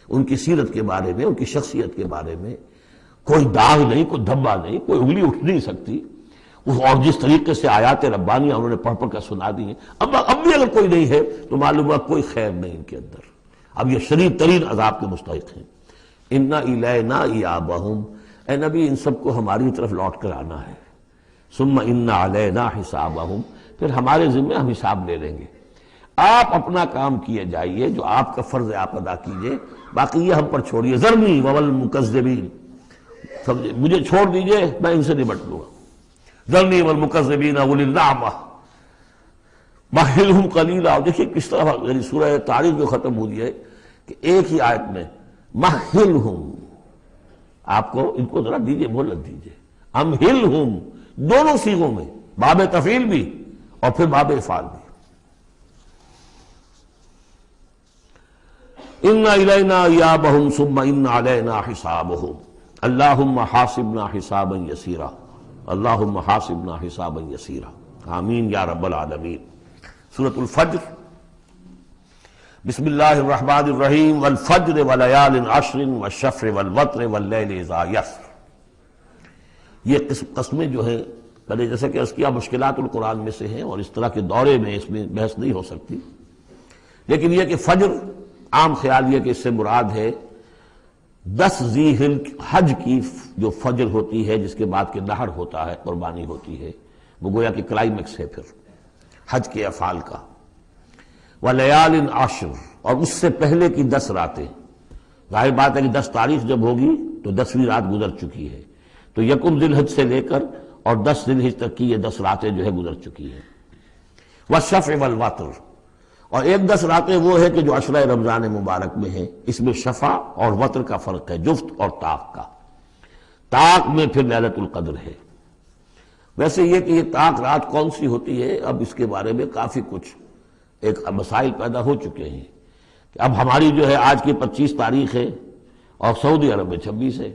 ان کی سیرت کے بارے میں، ان کی شخصیت کے بارے میں کوئی داغ نہیں، کوئی دھبا نہیں، کوئی انگلی اٹھ نہیں سکتی، اور جس طریقے سے آیات ربانیہ انہوں نے پڑھ پڑھ کر سنا دی ہیں، اب بھی اگر کوئی نہیں ہے تو معلوم ہوا کوئی خیر نہیں ان کے اندر، اب یہ شدید ترین عذاب کے مستحق ہیں۔ اِنَّ إِلَيْنَا إِيَابَهُمْ، اے نبی ان سب کو ہماری طرف لوٹ کر آنا ہے، ثُمَّ إِنَّ عَلَيْنَا حِسَابَهُمْ، پھر ہمارے ذمے ہم حساب لے لیں گے۔ آپ اپنا کام کیے جائیے، جو آپ کا فرض ہے آپ ادا کیجئے، باقی یہ ہم پر چھوڑیے، ذرنی والمکذبین، مجھے چھوڑ دیجئے، میں ان سے نمٹ لوں گا۔ ذرنی والمکذبین اولی النعمہ مہلہم قلیلا، اور دیکھیے کس طرح یعنی سورہ تاریخ جو ختم ہوئی ہے کہ ایک ہی آیت میں مہلہم، آپ کو ان کو ذرا دیجئے، مہلت دیجئے، امہلہم، دونوں صیغوں میں، باب تفعیل بھی اور پھر باب افعال بھی۔ ان الینا ایابہم ثم ان علینا حسابہم اللہم حاسبنا حسابا یسیرا، اللہم حاسبنا حسابا یسیرا، آمین یا رب العالمین۔ سورۃ الفجر، بسم اللہ الرحمن الرحیم، والفجر ولیال عشر والشفع والوتر واللیل اذا یسر۔ یہ قسمیں جو ہیں پہلے جیسے کہ اس کی مشکلات القرآن میں سے ہیں، اور اس طرح کے دورے میں اس میں بحث نہیں ہو سکتی، لیکن یہ کہ فجر، عام خیال یہ کہ اس سے مراد ہے 10 ذی حج کی جو فجر ہوتی ہے، جس کے بعد کہ نحر ہوتا ہے، قربانی ہوتی ہے، وہ گویا کہ کلائمیکس ہے پھر حج کے افعال کا۔ ولیال عشر، اور اس سے پہلے کی 10 راتیں، ظاہر بات ہے کہ 10 تاریخ جب ہوگی تو 10ویں رات گزر چکی ہے، تو یکم ذی الحج سے لے کر اور 10 ذی الحج تک کی یہ 10 راتیں جو ہے گزر چکی ہیں۔ والشفع والوتر، اور ایک 10 راتیں وہ ہے کہ جو عشرہ رمضان مبارک میں ہیں، اس میں شفع اور وتر کا فرق ہے، جفت اور طاق کا۔ طاق میں پھر لیلۃ القدر ہے۔ ویسے یہ کہ یہ طاق رات کون سی ہوتی ہے، اب اس کے بارے میں کافی کچھ ایک مسائل پیدا ہو چکے ہیں کہ اب ہماری جو ہے آج کی 25 تاریخ ہے اور سعودی عرب میں 26 ہے،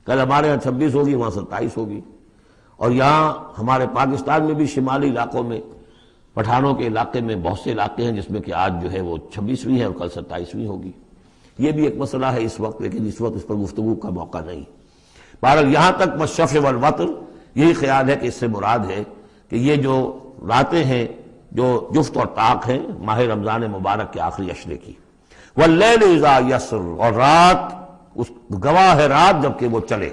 کل ہمارے ہاں 26 ہوگی، وہاں 27 ہوگی، اور یہاں ہمارے پاکستان میں بھی شمالی علاقوں میں، پٹھانوں کے علاقے میں بہت سے علاقے ہیں جس میں کہ آج جو ہے وہ 26ویں ہے اور کل 27ویں ہوگی۔ یہ بھی ایک مسئلہ ہے اس وقت، لیکن اس وقت اس پر گفتگو کا موقع نہیں۔ بہرحال یہاں تک والشفع والوتر، یہی خیال ہے کہ اس سے مراد ہے کہ یہ جو راتیں ہیں جو جفت اور طاق ہیں ماہ رمضان مبارک کے آخری عشرے کی۔ واللیل اذا یسر، اور رات، اس گواہ ہے رات جبکہ وہ چلے۔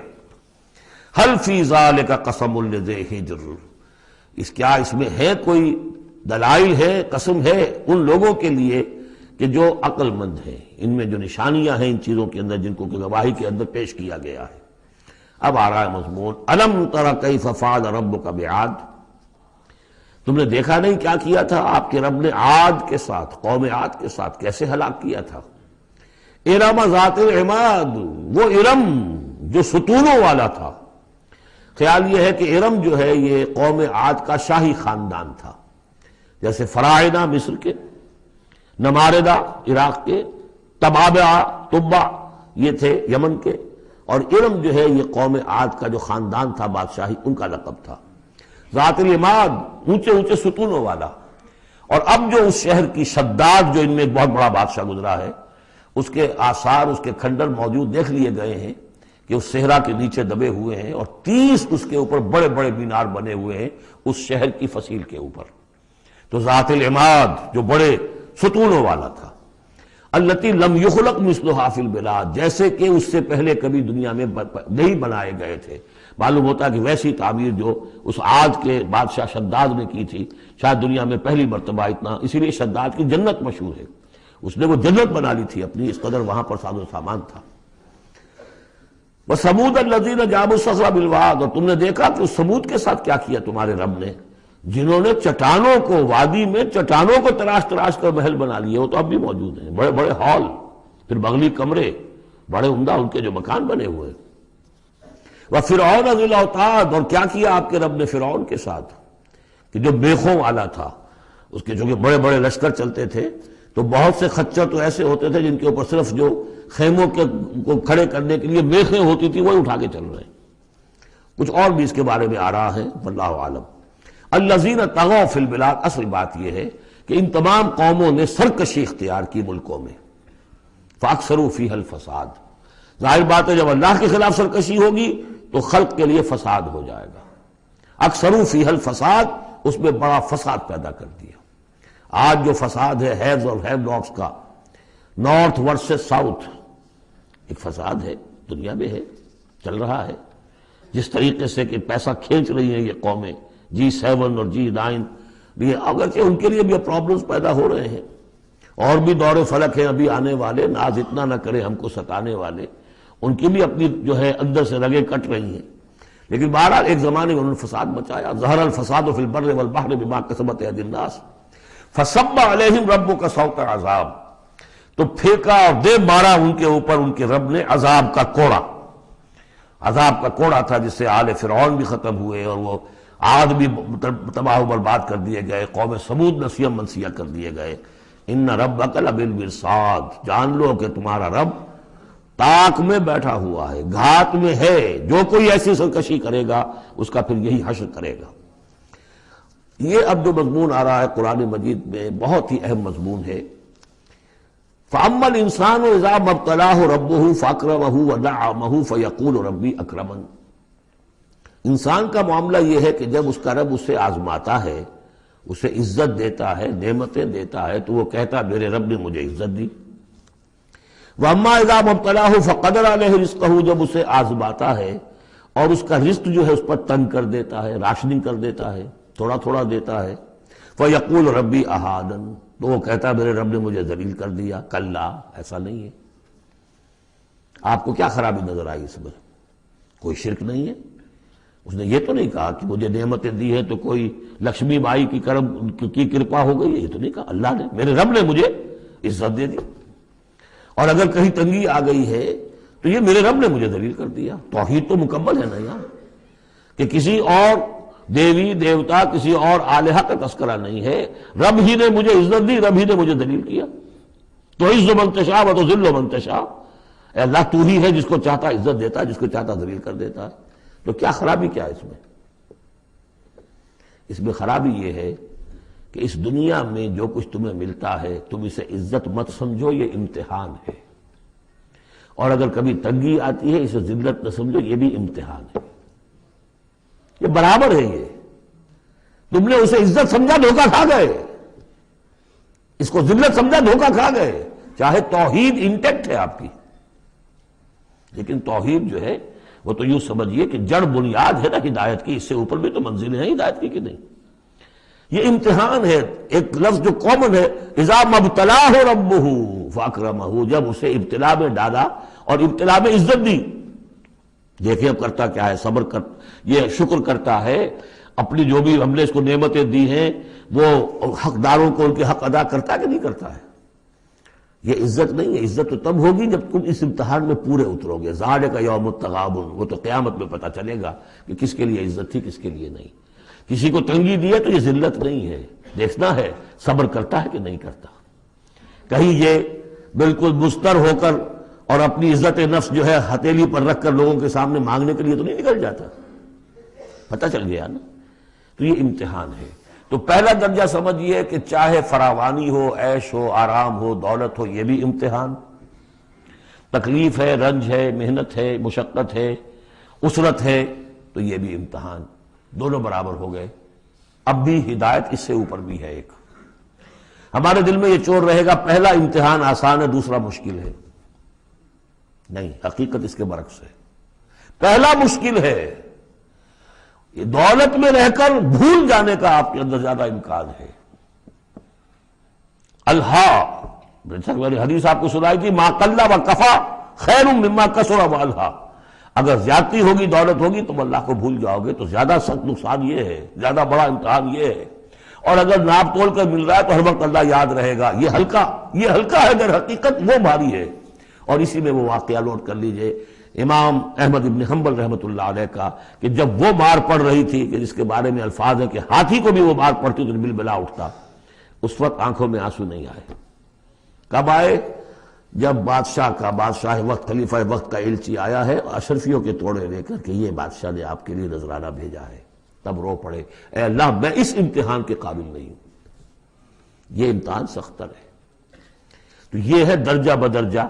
حل فی ذالک قسم لذی حجر، اس میں ہے کوئی دلائل ہے، قسم ہے ان لوگوں کے لیے کہ جو عقل مند ہیں، ان میں جو نشانیاں ہیں ان چیزوں کے اندر جن کو کہ گواہی کے اندر پیش کیا گیا ہے۔ اب آ رہا ہے مضمون، الم تر کیف فعل ربک بعاد، تم نے دیکھا نہیں کیا کیا تھا آپ کے رب نے عاد کے ساتھ، قوم عاد کے ساتھ کیسے ہلاک کیا تھا۔ ارم ذات العماد، وہ ارم جو ستونوں والا تھا۔ خیال یہ ہے کہ ارم جو ہے یہ قوم عاد کا شاہی خاندان تھا، جیسے فراعنہ مصر کے، نماردہ عراق کے، تبع یہ تھے یمن کے، اور ارم جو ہے یہ قوم عاد کا جو خاندان تھا بادشاہی، ان کا لقب تھا۔ ذات العماد، اونچے اونچے ستونوں والا۔ اور اب جو اس شہر کی شداد، جو ان میں ایک بہت بڑا بادشاہ گزرا ہے، اس کے آثار، اس کے کھنڈر موجود دیکھ لیے گئے ہیں کہ اس صحرا کے نیچے دبے ہوئے ہیں، اور 30 اس کے اوپر بڑے بڑے مینار بنے ہوئے ہیں اس شہر کی فصیل کے اوپر۔ تو ذات العماد جو بڑے ستونوں والا تھا، التی لم یخلق مثلھا فی البلاد، جیسے کہ اس سے پہلے کبھی دنیا میں نہیں بنائے گئے تھے۔ معلوم ہوتا کہ ویسی تعمیر جو اس عاد کے بادشاہ شداد نے کی تھی، شاید دنیا میں پہلی مرتبہ اتنا، اسی لیے شداد کی جنت مشہور ہے، اس نے وہ جنت بنا لی تھی اپنی، اس قدر وہاں پر ساز و سامان تھا۔ وَثَمُودَ الَّذِينَ جَابُوا الصَّخْرَ بِالْوَادِ، اور تم نے دیکھا کہ اس سمود کے ساتھ کیا کیا تمہارے رب نے، جنہوں نے چٹانوں کو، وادی میں چٹانوں کو تراش تراش کر محل بنا لیے، وہ تو اب بھی موجود ہیں، بڑے بڑے ہال، پھر بغلی کمرے، بڑے عمدہ ان کے جو مکان بنے ہوئے۔ وَفِرْعَوْنَ ذِي الْأَوْتَادِ، اور کیا کیا آپ کے رب نے فرعون کے ساتھ، کہ جو بیخوں والا تھا، اس کے جو کہ بڑے بڑے لشکر چلتے تھے، تو بہت سے خچر تو ایسے ہوتے تھے جن کے اوپر صرف جو خیموں کے کو کھڑے کرنے کے لیے میخیں ہوتی تھی وہی اٹھا کے چل رہے ہیں۔ کچھ اور بھی اس کے بارے میں آ رہا ہے، واللہ عالم۔ الذین طغوا فی البلاد، اصل بات یہ ہے کہ ان تمام قوموں نے سرکشی اختیار کی ملکوں میں، فاکثروا فیہا الفساد، ظاہر بات ہے جب اللہ کے خلاف سرکشی ہوگی تو خلق کے لیے فساد ہو جائے گا۔ اکثروا فیہا الفساد، اس میں بڑا فساد پیدا کر دیا۔ آج جو فساد ہے ہیوز اور ہیو ناٹس کا، نارتھ ورسز ساؤتھ، ایک فساد ہے، دنیا میں ہے، چل رہا ہے، جس طریقے سے کہ پیسہ کھینچ رہی ہیں یہ قومیں، G7 اور G9 بھی، اگرچہ ان کے لیے بھی پرابلمز پیدا ہو رہے ہیں، اور بھی دور فلک ہیں ابھی آنے والے، ناز اتنا نہ کرے ہم کو ستانے والے، ان کی بھی اپنی جو ہے اندر سے رگیں کٹ رہی ہیں، لیکن بہرحال ایک زمانے میں انہوں نے فساد مچایا۔ ظہر الفساد فی البر والبحر بما کسبت ایدی الناس فصب علیہم ربک صوت عذاب، تو پھینکا اور دے مارا ان کے اوپر ان کے رب نے عذاب کا کوڑا۔ عذاب کا کوڑا تھا جس سے آل فرعون بھی ختم ہوئے، اور وہ عاد بھی تباہ و برباد کر دیے گئے، قوم سمود نسیہ منسیہ کر دیے گئے۔ ان ربک لبالمرصاد، جان لو کہ تمہارا رب تاک میں بیٹھا ہوا ہے، گھات میں ہے، جو کوئی ایسی سرکشی کرے گا اس کا پھر یہی حشر کرے گا۔ یہ اب جو مضمون آ رہا ہے قرآن مجید میں بہت ہی اہم مضمون ہے۔ فَأَمَّا الْإِنسَانُ إِذَا مَا ابْتَلَاهُ رَبُّهُ فَأَكْرَمَهُ وَنَعَّمَهُ فَيَقُولُ رَبِّي أَكْرَمَنِ، انسان کا معاملہ یہ ہے کہ جب اس کا رب اسے آزماتا ہے، اسے عزت دیتا ہے، نعمتیں دیتا ہے، تو وہ کہتا ہے میرے رب نے مجھے عزت دی۔ وَأَمَّا إِذَا مَا ابْتَلَاهُ فَقَدَرَ عَلَيْهِ رِزْقَهُ، جب اسے آزماتا ہے اور اس کا رزق جو ہے اس پر تنگ کر دیتا ہے، راشننگ کر دیتا ہے، تھوڑا تھوڑا دیتا ہے، فَيَقُولُ رَبِّي أَهَانَنِ، تو وہ کہتا ہے میرے رب نے مجھے ذلیل کر دیا۔ کلا، ایسا نہیں ہے۔ آپ کو کیا خرابی نظر آئی اس میں؟ کوئی شرک نہیں ہے۔ اس نے یہ تو نہیں کہا کہ مجھے نعمتیں دی ہیں تو کوئی لکشمی بائی کی کرپا ہو گئی ہے، یہ تو نہیں کہا۔ اللہ نے، میرے رب نے مجھے عزت دے دی، اور اگر کہیں تنگی آ گئی ہے تو یہ میرے رب نے مجھے ذلیل کر دیا۔ توحید تو مکمل ہے نا یہاں، کہ کسی اور دیوی دیوتا، کسی اور الہہ کا تذکرہ نہیں ہے، رب ہی نے مجھے عزت دی، رب ہی نے مجھے ذلیل کیا۔ تو عز من تشاء و تذل من تشاء، اے اللہ تو ہی ہے جس کو چاہتا عزت دیتا ہے، جس کو چاہتا ذلیل کر دیتا ہے۔ تو کیا خرابی کیا ہے اس میں؟ اس میں خرابی یہ ہے کہ اس دنیا میں جو کچھ تمہیں ملتا ہے تم اسے عزت مت سمجھو، یہ امتحان ہے، اور اگر کبھی تنگی آتی ہے اسے ذلت نہ سمجھو، یہ بھی امتحان ہے۔ یہ برابر ہے، یہ تم نے اسے عزت سمجھا دھوکہ کھا گئے، اس کو ذلت سمجھا دھوکہ کھا گئے۔ چاہے توحید انٹیکٹ ہے آپ کی، لیکن توحید جو ہے وہ تو یوں سمجھیے کہ جڑ بنیاد ہے نا ہدایت کی، اس سے اوپر بھی تو منزلیں ہیں ہدایت کی کہ نہیں۔ یہ امتحان ہے۔ ایک لفظ جو کامن ہے، اذا ما ابتلاہ ربہ فاکرمہ، جب اسے ابتلا میں ڈالا اور ابتلا میں عزت دی۔ دیکھیں اب کرتا کیا ہے، صبر کر، یہ شکر کرتا ہے، اپنی جو بھی ہم نے اس کو نعمتیں دی ہیں وہ حقداروں کو ان کے حق ادا کرتا ہے کہ نہیں کرتا ہے۔ یہ عزت نہیں ہے، عزت تو تب ہوگی جب تم اس امتحان میں پورے اترو گے۔ ذالک یوم التغابن، وہ تو قیامت میں پتہ چلے گا کہ کس کے لیے عزت تھی کس کے لیے نہیں۔ کسی کو تنگی دی ہے تو یہ ذلت نہیں ہے، دیکھنا ہے صبر کرتا ہے کہ نہیں کرتا۔ کہیں یہ بالکل مستر ہو کر اور اپنی عزت نفس جو ہے ہتھیلی پر رکھ کر لوگوں کے سامنے مانگنے کے لیے تو نہیں نکل جاتا، پتہ چل گیا نا۔ تو یہ امتحان ہے۔ تو پہلا درجہ سمجھیے کہ چاہے فراوانی ہو، عیش ہو، آرام ہو، دولت ہو، یہ بھی امتحان، تکلیف ہے، رنج ہے، محنت ہے، مشقت ہے، اسرت ہے، تو یہ بھی امتحان، دونوں برابر ہو گئے۔ اب بھی ہدایت اس سے اوپر بھی ہے ایک۔ ہمارے دل میں یہ چور رہے گا پہلا امتحان آسان ہے دوسرا مشکل ہے، نہیں، حقیقت اس کے برعکس ہے۔ پہلا مشکل ہے، یہ دولت میں رہ کر بھول جانے کا آپ کے اندر زیادہ امکان ہے۔ میں نے حدیث آپ کو سنائی تھی، ما قل و کفا خیر مما کثر و الہا، اگر زیادتی ہوگی، دولت ہوگی، تم اللہ کو بھول جاؤ گے تو زیادہ سخت نقصان یہ ہے، زیادہ بڑا امتحان یہ ہے۔ اور اگر ناپ تول کر مل رہا ہے تو ہر وقت اللہ یاد رہے گا، یہ ہلکا ہے، اگر حقیقت وہ بھاری ہے۔ اور اسی میں وہ واقعہ نوٹ کر لیجئے امام احمد ابن حنبل رحمۃ اللہ علیہ کا، کہ جب وہ مار پڑ رہی تھی کہ جس کے بارے میں الفاظ ہے کہ ہاتھی کو بھی وہ مار پڑتی تو بلبلا اٹھتا، اس وقت آنکھوں میں آنسو نہیں آئے۔ کب آئے؟ جب بادشاہ وقت، خلیفہ وقت کا ایلچی آیا ہے اشرفیوں کے توڑے لے کر کہ یہ بادشاہ نے آپ کے لیے نذرانہ بھیجا ہے، تب رو پڑے، اے اللہ میں اس امتحان کے قابل نہیں ہوں، یہ امتحان سختر ہے۔ تو یہ ہے درجہ بدرجہ،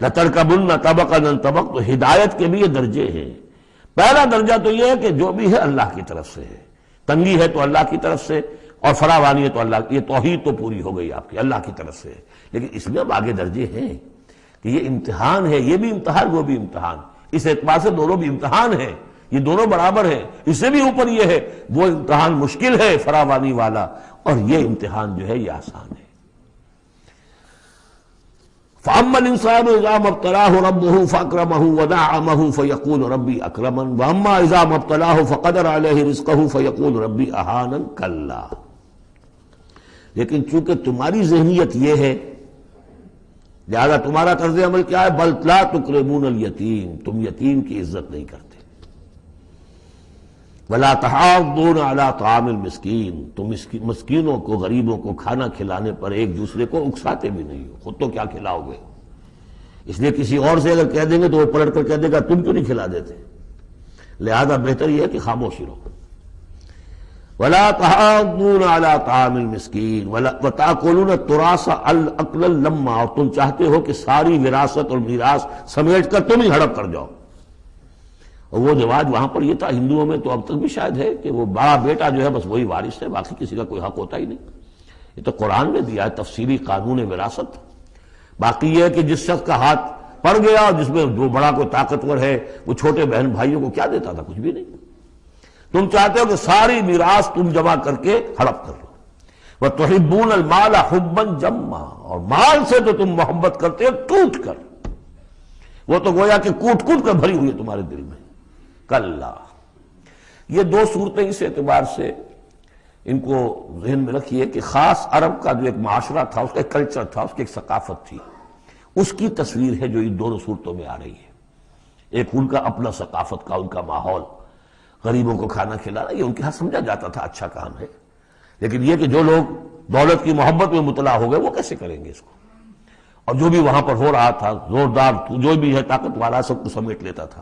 لَتَرْكَبُنَّ طَبَقًا عَنْ طَبَقٍ، تو ہدایت کے بھی یہ درجے ہیں۔ پہلا درجہ تو یہ ہے کہ جو بھی ہے اللہ کی طرف سے ہے، تنگی ہے تو اللہ کی طرف سے، اور فراوانی ہے تو اللہ، یہ توحید تو پوری ہو گئی آپ کی، اللہ کی طرف سے۔ لیکن اس میں اب آگے درجے ہیں کہ یہ امتحان ہے، یہ بھی امتحان، وہ بھی امتحان، اس اعتبار سے دونوں بھی امتحان ہیں، یہ دونوں برابر ہیں۔ اس سے بھی اوپر یہ ہے، وہ امتحان مشکل ہے فراوانی والا، اور یہ امتحان جو ہے یہ آسان ہے۔ فَأَمَّا الْإِنسَانُ إِذَا مَا ابْتَلَاهُ رَبُّهُ فَأَكْرَمَهُ وَنَعَّمَهُ فَيَقُولُ رَبِّي أَكْرَمَنِ وَأَمَّا إِذَا مَا ابْتَلَاهُ فَقَدَرَ عَلَيْهِ رِزْقَهُ فَيَقُولُ رَبِّي أَهَانَنِ كَلَّا۔ لیکن چونکہ تمہاری ذہنیت یہ ہے، لہذا تمہارا طرز عمل کیا ہے؟ بَلْ لَا تُكْرِمُونَ الْيَتِيمَ، تم یتیم کی عزت نہیں کرتے، وَلَا تَحَاضُّونَ عَلَىٰ طَعَامِ الْمِسْكِينِ، تم مسکینوں کو، غریبوں کو کھانا کھلانے پر ایک دوسرے کو اکساتے بھی نہیں ہو، خود تو کیا کھلاؤ گے؟ اس لیے کسی اور سے اگر کہہ دیں گے تو وہ پلٹ کر کہہ دے گا تم کیوں نہیں کھلا دیتے، لہذا بہتر یہ ہے کہ خاموشی رہو۔ وَلَا تَحَاضُّونَ عَلَىٰ طَعَامِ الْمِسْكِينِ وَتَأْكُلُونَ التُّرَاثَ أَكْلًا لَمًّا، اور تم چاہتے ہو کہ ساری وراثت اور میراث سمیٹ کر تم ہی ہڑپ کر جاؤ۔ اور وہ رواج وہاں پر یہ تھا، ہندوؤں میں تو اب تک بھی شاید ہے، کہ وہ بڑا بیٹا جو ہے بس وہی وارث ہے، باقی کسی کا کوئی حق ہوتا ہی نہیں۔ یہ تو قرآن میں دیا ہے تفصیلی قانون وراثت۔ باقی یہ ہے کہ جس شخص کا ہاتھ پڑ گیا اور جس میں جو بڑا کوئی طاقتور ہے وہ چھوٹے بہن بھائیوں کو کیا دیتا تھا؟ کچھ بھی نہیں۔ تم چاہتے ہو کہ ساری میراث تم جمع کر کے ہڑپ کر لو۔ وَتُحِبُّونَ الْمَالَ حُبًّا جَمًّا، اور مال سے تو تم محبت کرتے ہو ٹوٹ کر، وہ تو گویا کہ کوٹ کوٹ کر بھری ہوئی ہے تمہارے دل میں۔ کلا، یہ دو صورتیں اس اعتبار سے ان کو ذہن میں رکھیے کہ خاص عرب کا جو ایک معاشرہ تھا، اس کا ایک کلچر تھا، اس کی ایک ثقافت تھی، اس کی تصویر ہے جو ان دونوں صورتوں میں آ رہی ہے۔ ایک ان کا اپنا ثقافت کا، ان کا ماحول، غریبوں کو کھانا کھلانا، یہ ان کے ہاں سمجھا جاتا تھا اچھا کام ہے، لیکن یہ کہ جو لوگ دولت کی محبت میں مبتلا ہو گئے وہ کیسے کریں گے اس کو؟ اور جو بھی وہاں پر ہو رہا تھا، زوردار جو بھی ہے طاقت والا، سب کو سمیٹ لیتا تھا۔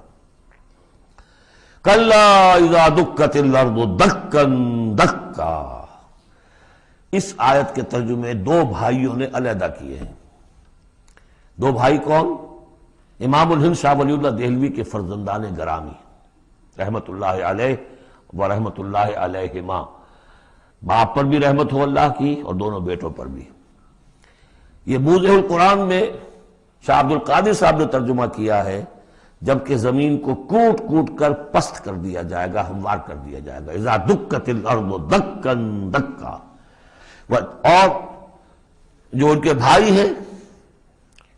کَلَّا اِذَا دُکَّتِ الْأَرْضُ دَکًّا دَکًّا، اس آیت کے ترجمے دو بھائیوں نے علیحدہ کیے ہیں۔ دو بھائی کون؟ امام الہند شاہ ولی اللہ دہلوی کے فرزندان گرامی رحمت اللہ علیہ و رحمت اللہ علیہما، باپ پر بھی رحمت ہو اللہ کی اور دونوں بیٹوں پر بھی۔ یہ موضع القرآن میں شاہ عبد القادر صاحب نے ترجمہ کیا ہے، جبکہ زمین کو کوٹ کوٹ کر پست کر دیا جائے گا، ہموار کر دیا جائے گا، اذا دکت الارض دکا دکا۔ اور جو ان کے بھائی ہیں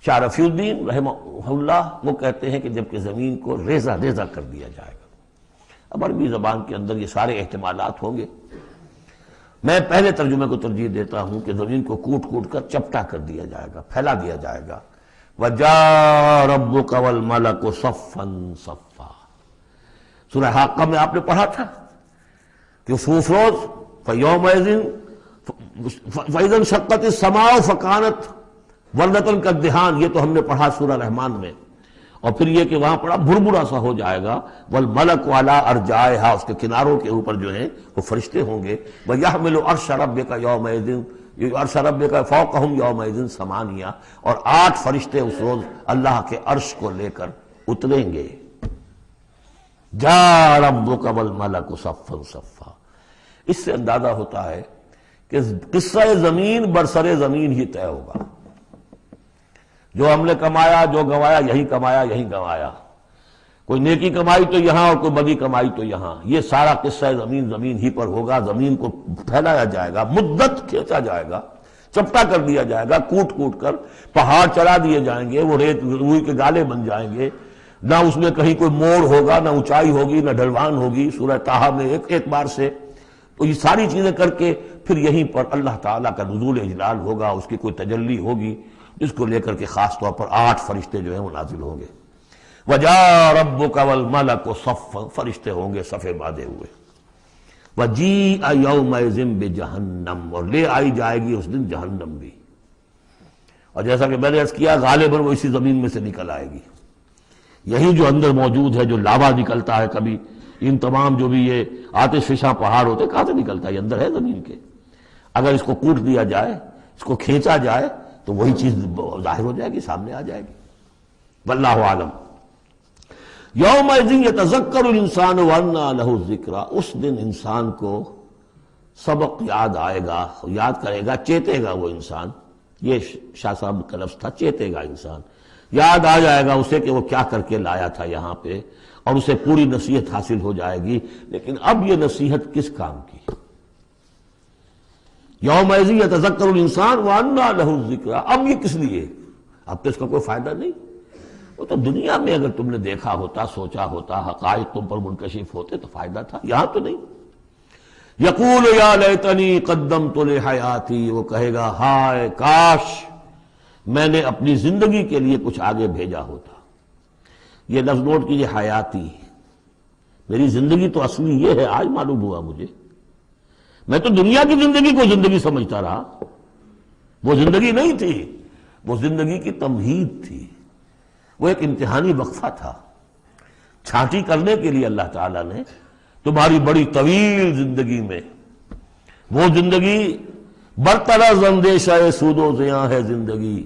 شاہ رفیع الدین رحمہ اللہ، وہ کہتے ہیں کہ جبکہ زمین کو ریزہ ریزہ کر دیا جائے گا۔ اب عربی زبان کے اندر یہ سارے احتمالات ہوں گے، میں پہلے ترجمے کو ترجیح دیتا ہوں کہ زمین کو کوٹ کوٹ کر چپٹا کر دیا جائے گا، پھیلا دیا جائے گا۔ وَجَاءَ رَبُّكَ وَالْمَلَكُ صَفًّا صَفًّا، سورہ حاقہ میں آپ نے پڑھا تھا کہ روز فَيَوْمَئِذٍ فَإِذَا انشَقَّتِ السَّمَاءُ فَكَانَتْ وَرْدَةً كَالدِّهَانِ، یہ تو ہم نے پڑھا سورہ رحمان میں۔ اور پھر یہ کہ وہاں پڑھا بھربھرا سا ہو جائے گا، وَالْمَلَكُ عَلَىٰ أَرْجَائِهَا، اس کے کناروں کے اوپر جو ہیں وہ فرشتے ہوں گے، وَيَحْمِلُ عَرْشَ رَبِّكَ يَوْمَئِذٍ عرش ربک فوقہم یومئذ ثمانیہ، اور 8 فرشتے اس روز اللہ کے عرش کو لے کر اتریں گے. جاء ربک والملک صفا صفا. اس سے اندازہ ہوتا ہے کہ قصہ زمین برسر زمین ہی طے ہوگا. جو ہم نے کمایا، جو گنوایا، یہی کمایا یہی گنوایا. کوئی نیکی کمائی تو یہاں اور کوئی بدی کمائی تو یہاں. یہ سارا قصہ زمین ہی پر ہوگا. زمین کو پھیلایا جائے گا، مدت کھینچا جائے گا، چپٹا کر دیا جائے گا، کوٹ کوٹ کر پہاڑ چلا دیے جائیں گے، وہ ریت روئی کے گالے بن جائیں گے. نہ اس میں کہیں کوئی موڑ ہوگا، نہ اونچائی ہوگی، نہ ڈھلوان ہوگی. سورہ طٰہٰ میں ایک بار سے. تو یہ ساری چیزیں کر کے پھر یہیں پر اللہ تعالیٰ کا نزول اجلال ہوگا، اس کی کوئی تجلی ہوگی جس کو لے کر کے خاص طور پر 8 فرشتے جو ہیں وہ نازل ہوں گے. وَجَاءَ رَبُّكَ وَالْمَلَكُ صَفًّا، فرشتے ہوں گے صفے باندھے ہوئے. وَجِيءَ يَوْمَئِذٍ بِجَهَنَّمَ، اور لے آئی جائے گی اس دن جہنم بھی. اور جیسا کہ میں نے عرض کیا غالباً وہ اسی زمین میں سے نکل آئے گی. یہی جو اندر موجود ہے، جو لاوا نکلتا ہے کبھی، ان تمام جو بھی یہ آتش فشاں پہاڑ ہوتے کہاں سے نکلتا ہے؟ یہ اندر ہے زمین کے. اگر اس کو کوٹ دیا جائے، اس کو کھینچا جائے تو وہی چیز ظاہر ہو جائے گی، سامنے آ جائے گی. واللہ عالم. یومئذ یتذکر الانسان وانیٰ لہ الذکریٰ، اس دن انسان کو سبق یاد آئے گا، یاد کرے گا، چیتے گا وہ انسان. یہ شاہ صاحب کا لفظ تھا، چیتے گا انسان. یاد آ جائے گا اسے کہ وہ کیا کر کے لایا تھا یہاں پہ، اور اسے پوری نصیحت حاصل ہو جائے گی. لیکن اب یہ نصیحت کس کام کی؟ یومئذ یتذکر الانسان وانیٰ لہ الذکریٰ. اب یہ کس لیے؟ اب تو اس کا کوئی فائدہ نہیں. وہ تو دنیا میں اگر تم نے دیکھا ہوتا، سوچا ہوتا، حقائق تم پر منکشف ہوتے تو فائدہ تھا. یہاں تو نہیں. یقول یا لیتنی قدمت لحیاتی، وہ کہے گا ہائے کاش میں نے اپنی زندگی کے لیے کچھ آگے بھیجا ہوتا. یہ لفظ نوٹ کیجیے، حیاتی. میری زندگی تو اصلی یہ ہے، آج معلوم ہوا مجھے. میں تو دنیا کی زندگی کو زندگی سمجھتا رہا. وہ زندگی نہیں تھی، وہ زندگی کی تمہید تھی. وہ ایک امتحانی وقفہ تھا. چھانٹی کرنے کے لیے اللہ تعالیٰ نے تمہاری بڑی طویل زندگی میں، وہ زندگی برطرز اندیشہ سود و زیاں ہے زندگی،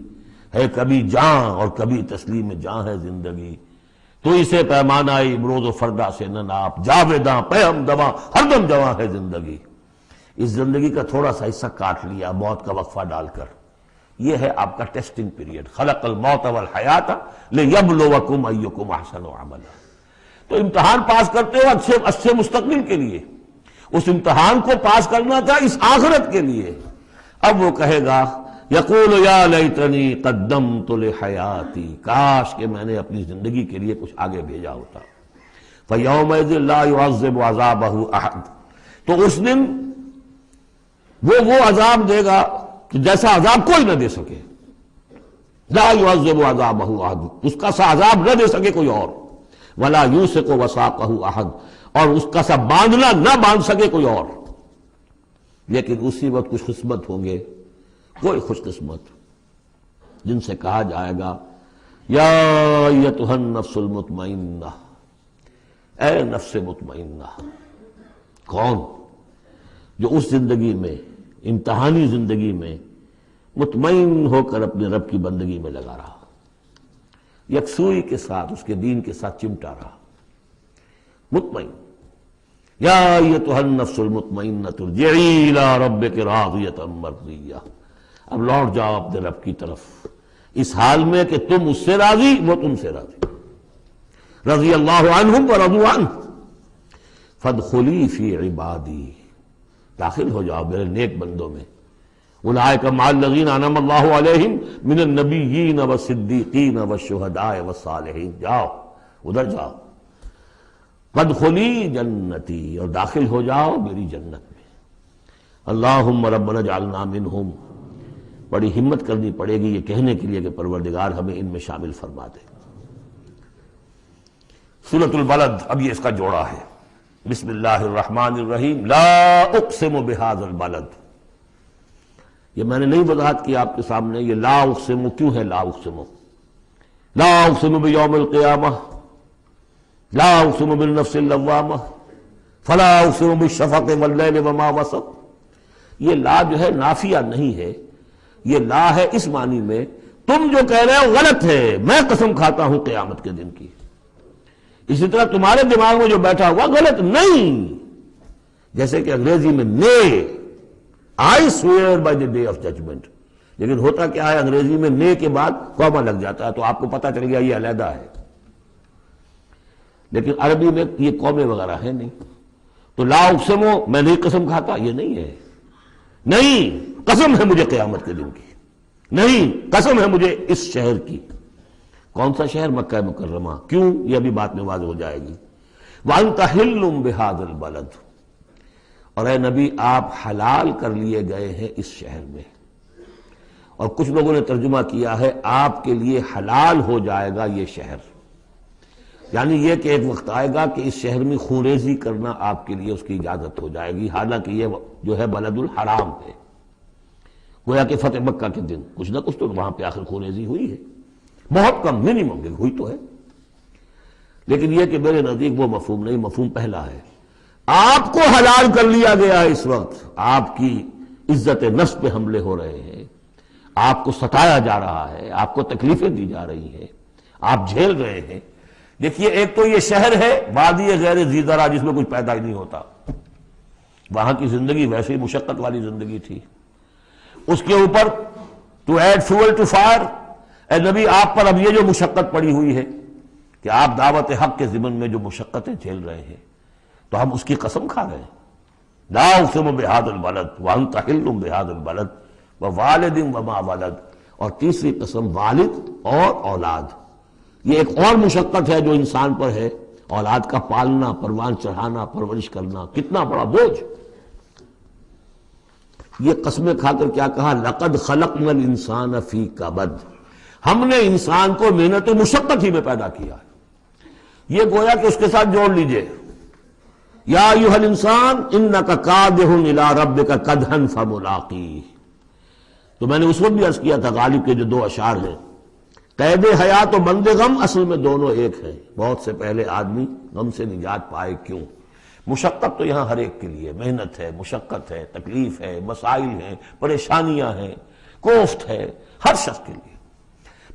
ہے کبھی جاں اور کبھی تسلیم جاں ہے زندگی. تو اسے پیمانہ امروز و فردا سے نہ ناپ، جاویداں پہ ہم دواں ہر دم جواں ہے زندگی. اس زندگی کا تھوڑا سا حصہ کاٹ لیا موت کا وقفہ ڈال کر. یہ ہے آپ کا ٹیسٹنگ پیریڈ. خلق الموت والحیات لیبلوکم ایکم احسن عملا. تو امتحان پاس کرتے ہو اچھے مستقبل کے لیے. اس امتحان کو پاس کرنا تھا اس آخرت کے لیے. اب وہ کہے گا یقول یا لیتنی قدمت لحیاتی، کاش کہ میں نے اپنی زندگی کے لیے کچھ آگے بھیجا ہوتا. فیومئذ لا یعذب عذابہ احد، تو اس دن وہ عذاب دے گا کہ جیسا عذاب کوئی نہ دے سکے. لا یعذب عذابہ احد، اس کا سا عذاب نہ دے سکے کوئی اور. ولا یوثق وثاقہ احد، اور اس کا سا باندھنا نہ باندھ سکے کوئی اور. لیکن اسی وقت کچھ قسمت ہوں گے، کوئی خوش قسمت، جن سے کہا جائے گا یا ایتھا النفس المطمئنہ، اے نفس مطمئنہ. کون؟ جو اس زندگی میں، امتحانی زندگی میں مطمئن ہو کر اپنے رب کی بندگی میں لگا رہا، یکسوئی کے ساتھ اس کے دین کے ساتھ چمٹا رہا. مطمئن. یا ایتھا النفس المطمئنہ ارجعی الی ربک راضیۃ مرضیہ، اب لوٹ جاؤ اپنے رب کی طرف اس حال میں کہ تم اس سے راضی، وہ تم سے راضی. رضی اللہ عنہم ورضوا عنہ فادخلی فی عبادی، داخل ہو جاؤ میرے نیک بندوں میں. اولئک مع الذین انعم اللہ علیہم من النبیین والصدیقین والشہداء والصالحین. جاؤ ادھر جاؤ. فادخلی جنتی، اور داخل ہو جاؤ میری جنت میں. اللہم ربنا اجعلنا منہم. بڑی ہمت کرنی پڑے گی یہ کہنے کے لیے کہ پروردگار ہمیں ان میں شامل فرما دے. سورۃ البلد، اب یہ اس کا جوڑا ہے. بسم اللہ الرحمن الرحیم. لا اقسم بہذا البلد. یہ میں نے نہیں وضاحت کی آپ کے سامنے یہ لا اقسم کیوں ہے. لا اقسم، لا اقسم بیوم القیامہ، لا اقسم بالنفس اللوامہ، فلا اقسم بالشفق واللیل وما وسق. یہ لا جو ہے نافیہ نہیں ہے، یہ لا ہے اس معنی میں تم جو کہہ رہے ہو غلط ہے، میں قسم کھاتا ہوں قیامت کے دن کی، اسی طرح تمہارے دماغ میں جو بیٹھا ہوا غلط نہیں، جیسے کہ انگریزی میں نے I swear by the day of judgement, لیکن ہوتا کیا ہے انگریزی میں نے کے بعد کاما لگ جاتا ہے تو آپ کو پتا چل گیا یہ علیحدہ ہے، لیکن عربی میں یہ قومیں وغیرہ ہے نہیں، تو لا اقسمو میں نہیں قسم کھاتا یہ نہیں ہے، نہیں قسم ہے مجھے قیامت کے دن کی، نہیں قسم ہے مجھے اس شہر کی۔ کون سا شہر؟ مکہ مکرمہ۔ کیوں؟ یہ ابھی بات میں واضح ہو جائے گی۔ وَأَنْتَ حِلٌّ بِهَذَا الْبَلَدِ، اور اے نبی آپ حلال کر لیے گئے ہیں اس شہر میں، اور کچھ لوگوں نے ترجمہ کیا ہے آپ کے لیے حلال ہو جائے گا یہ شہر، یعنی یہ کہ ایک وقت آئے گا کہ اس شہر میں خونریزی کرنا آپ کے لیے اس کی اجازت ہو جائے گی، حالانکہ یہ جو ہے بلد الحرام ہے، گویا کہ فتح مکہ کے دن کچھ نہ کچھ تو وہاں پہ آخر خونریزی ہوئی ہے، بہت کم منیمم ہوئی تو ہے، لیکن یہ کہ میرے نزدیک وہ مفہوم نہیں، مفہوم پہلا ہے، آپ کو حلال کر لیا گیا ہے، اس وقت آپ کی عزت نفس پہ حملے ہو رہے ہیں، آپ کو ستایا جا رہا ہے، آپ کو تکلیفیں دی جا رہی ہیں، آپ جھیل رہے ہیں۔ دیکھیے ایک تو یہ شہر ہے وادی غیر ذی زرع جس میں کچھ پیدا ہی نہیں ہوتا، وہاں کی زندگی ویسے ہی مشقت والی زندگی تھی، اس کے اوپر to add fuel to fire, اے نبی آپ پر اب یہ جو مشقت پڑی ہوئی ہے کہ آپ دعوت حق کے ضمن میں جو مشقتیں جھیل رہے ہیں تو ہم اس کی قسم کھا رہے ہیں۔ لا اقسم بہذا البلد وانت حل بہذا البلد ووالد وما ولد، اور تیسری قسم والد اور اولاد، یہ ایک اور مشقت ہے جو انسان پر ہے، اولاد کا پالنا، پروان چڑھانا، پرورش کرنا، کتنا بڑا بوجھ۔ یہ قسمیں کھا کر کیا کہا؟ لقد خلقنا الانسان فی کبد، ہم نے انسان کو محنت و مشقت ہی میں پیدا کیا ہے۔ یہ گویا کہ اس کے ساتھ جوڑ لیجئے، یا ایھا الانسان انک کادح الی ربک کدحا فملاقیہ، تو میں نے اس وقت بھی عرض کیا تھا غالب کے جو دو اشعار ہیں، قید حیات و بند غم اصل میں دونوں ایک ہیں، بہت سے پہلے آدمی غم سے نجات پائے کیوں؟ مشقت تو یہاں ہر ایک کے لیے، محنت ہے، مشقت ہے، تکلیف ہے، مسائل ہیں، پریشانیاں ہیں، کوفت ہے، ہر شخص کے لیے،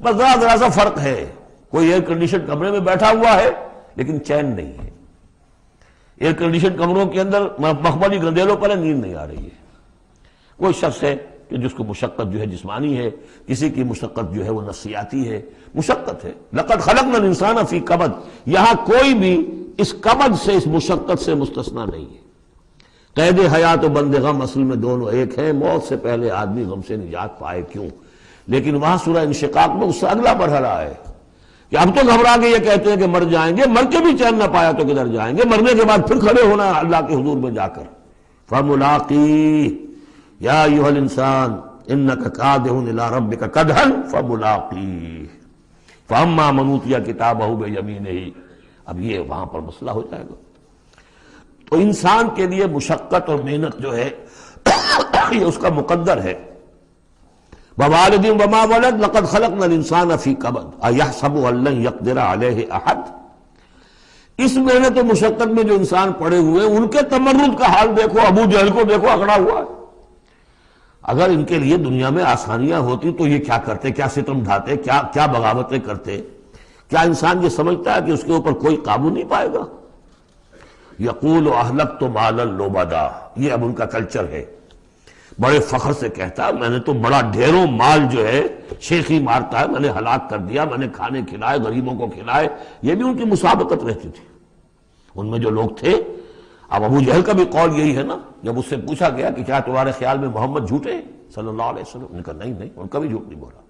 بس ذرا سا فرق ہے، کوئی ایئر کنڈیشن کمرے میں بیٹھا ہوا ہے لیکن چین نہیں ہے، ایئر کنڈیشن کمروں کے اندر مخملی گندیلوں پر نیند نہیں آ رہی ہے، کوئی شخص ہے کہ جس کو مشقت جو ہے جسمانی ہے، کسی کی مشقت جو ہے وہ نفسیاتی ہے، مشقت ہے۔ لقد خلقنا الانسان فی کبد، یہاں کوئی بھی اس کبد سے، اس مشقت سے مستثنا نہیں ہے۔ قید حیات و بند غم اصل میں دونوں ایک ہیں، موت سے پہلے آدمی غم سے نجات پائے کیوں؟ لیکن وہاں سورہ انشقاق میں اس سے اگلا مرحلہ ہے کہ اب تو گھبرا کے یہ کہتے ہیں کہ مر جائیں گے، مر کے بھی چین نہ پایا تو کدھر جائیں گے، مرنے کے بعد پھر کھڑے ہونا ہے اللہ کے حضور میں جا کر، فملاقیہ یا ایھا الانسان انک کادح الی ربک کدحا فملاقیہ فاما من اوتی کتابہ بیمینہ، اب یہ وہاں پر مسئلہ ہو جائے گا۔ تو انسان کے لیے مشقت اور محنت جو ہے یہ اس کا مقدر ہے۔ ووالد وما ولد لقد خلقنا الانسان فی کبد ایحسب ان لن یقدر علیہ احد، اس محنت و مشقت میں جو انسان پڑے ہوئے ان کے تمرد کا حال دیکھو، ابو جہل کو دیکھو اکڑا ہوا ہے۔ اگر ان کے لیے دنیا میں آسانیاں ہوتی تو یہ کیا کرتے، کیا ستم ڈھاتے، کیا بغاوتیں کرتے؟ کیا انسان یہ سمجھتا ہے کہ اس کے اوپر کوئی قابو نہیں پائے گا؟ یقول اہلکت مالا لبدا، یہ اب ان کا کلچر ہے، بڑے فخر سے کہتا ہے میں نے تو بڑا ڈھیروں مال جو ہے شیخی مارتا ہے، میں نے ہلاک کر دیا، میں نے کھانے کھلائے، غریبوں کو کھلائے، یہ بھی ان کی مسابقت رہتی تھی۔ ان میں جو لوگ تھے، اب ابو جہل کا بھی قول یہی ہے نا، جب اس سے پوچھا گیا کہ کیا تمہارے خیال میں محمد جھوٹے ہیں صلی اللہ علیہ وسلم، انہوں نے کہا نہیں ان کا بھی جھوٹ نہیں بولا،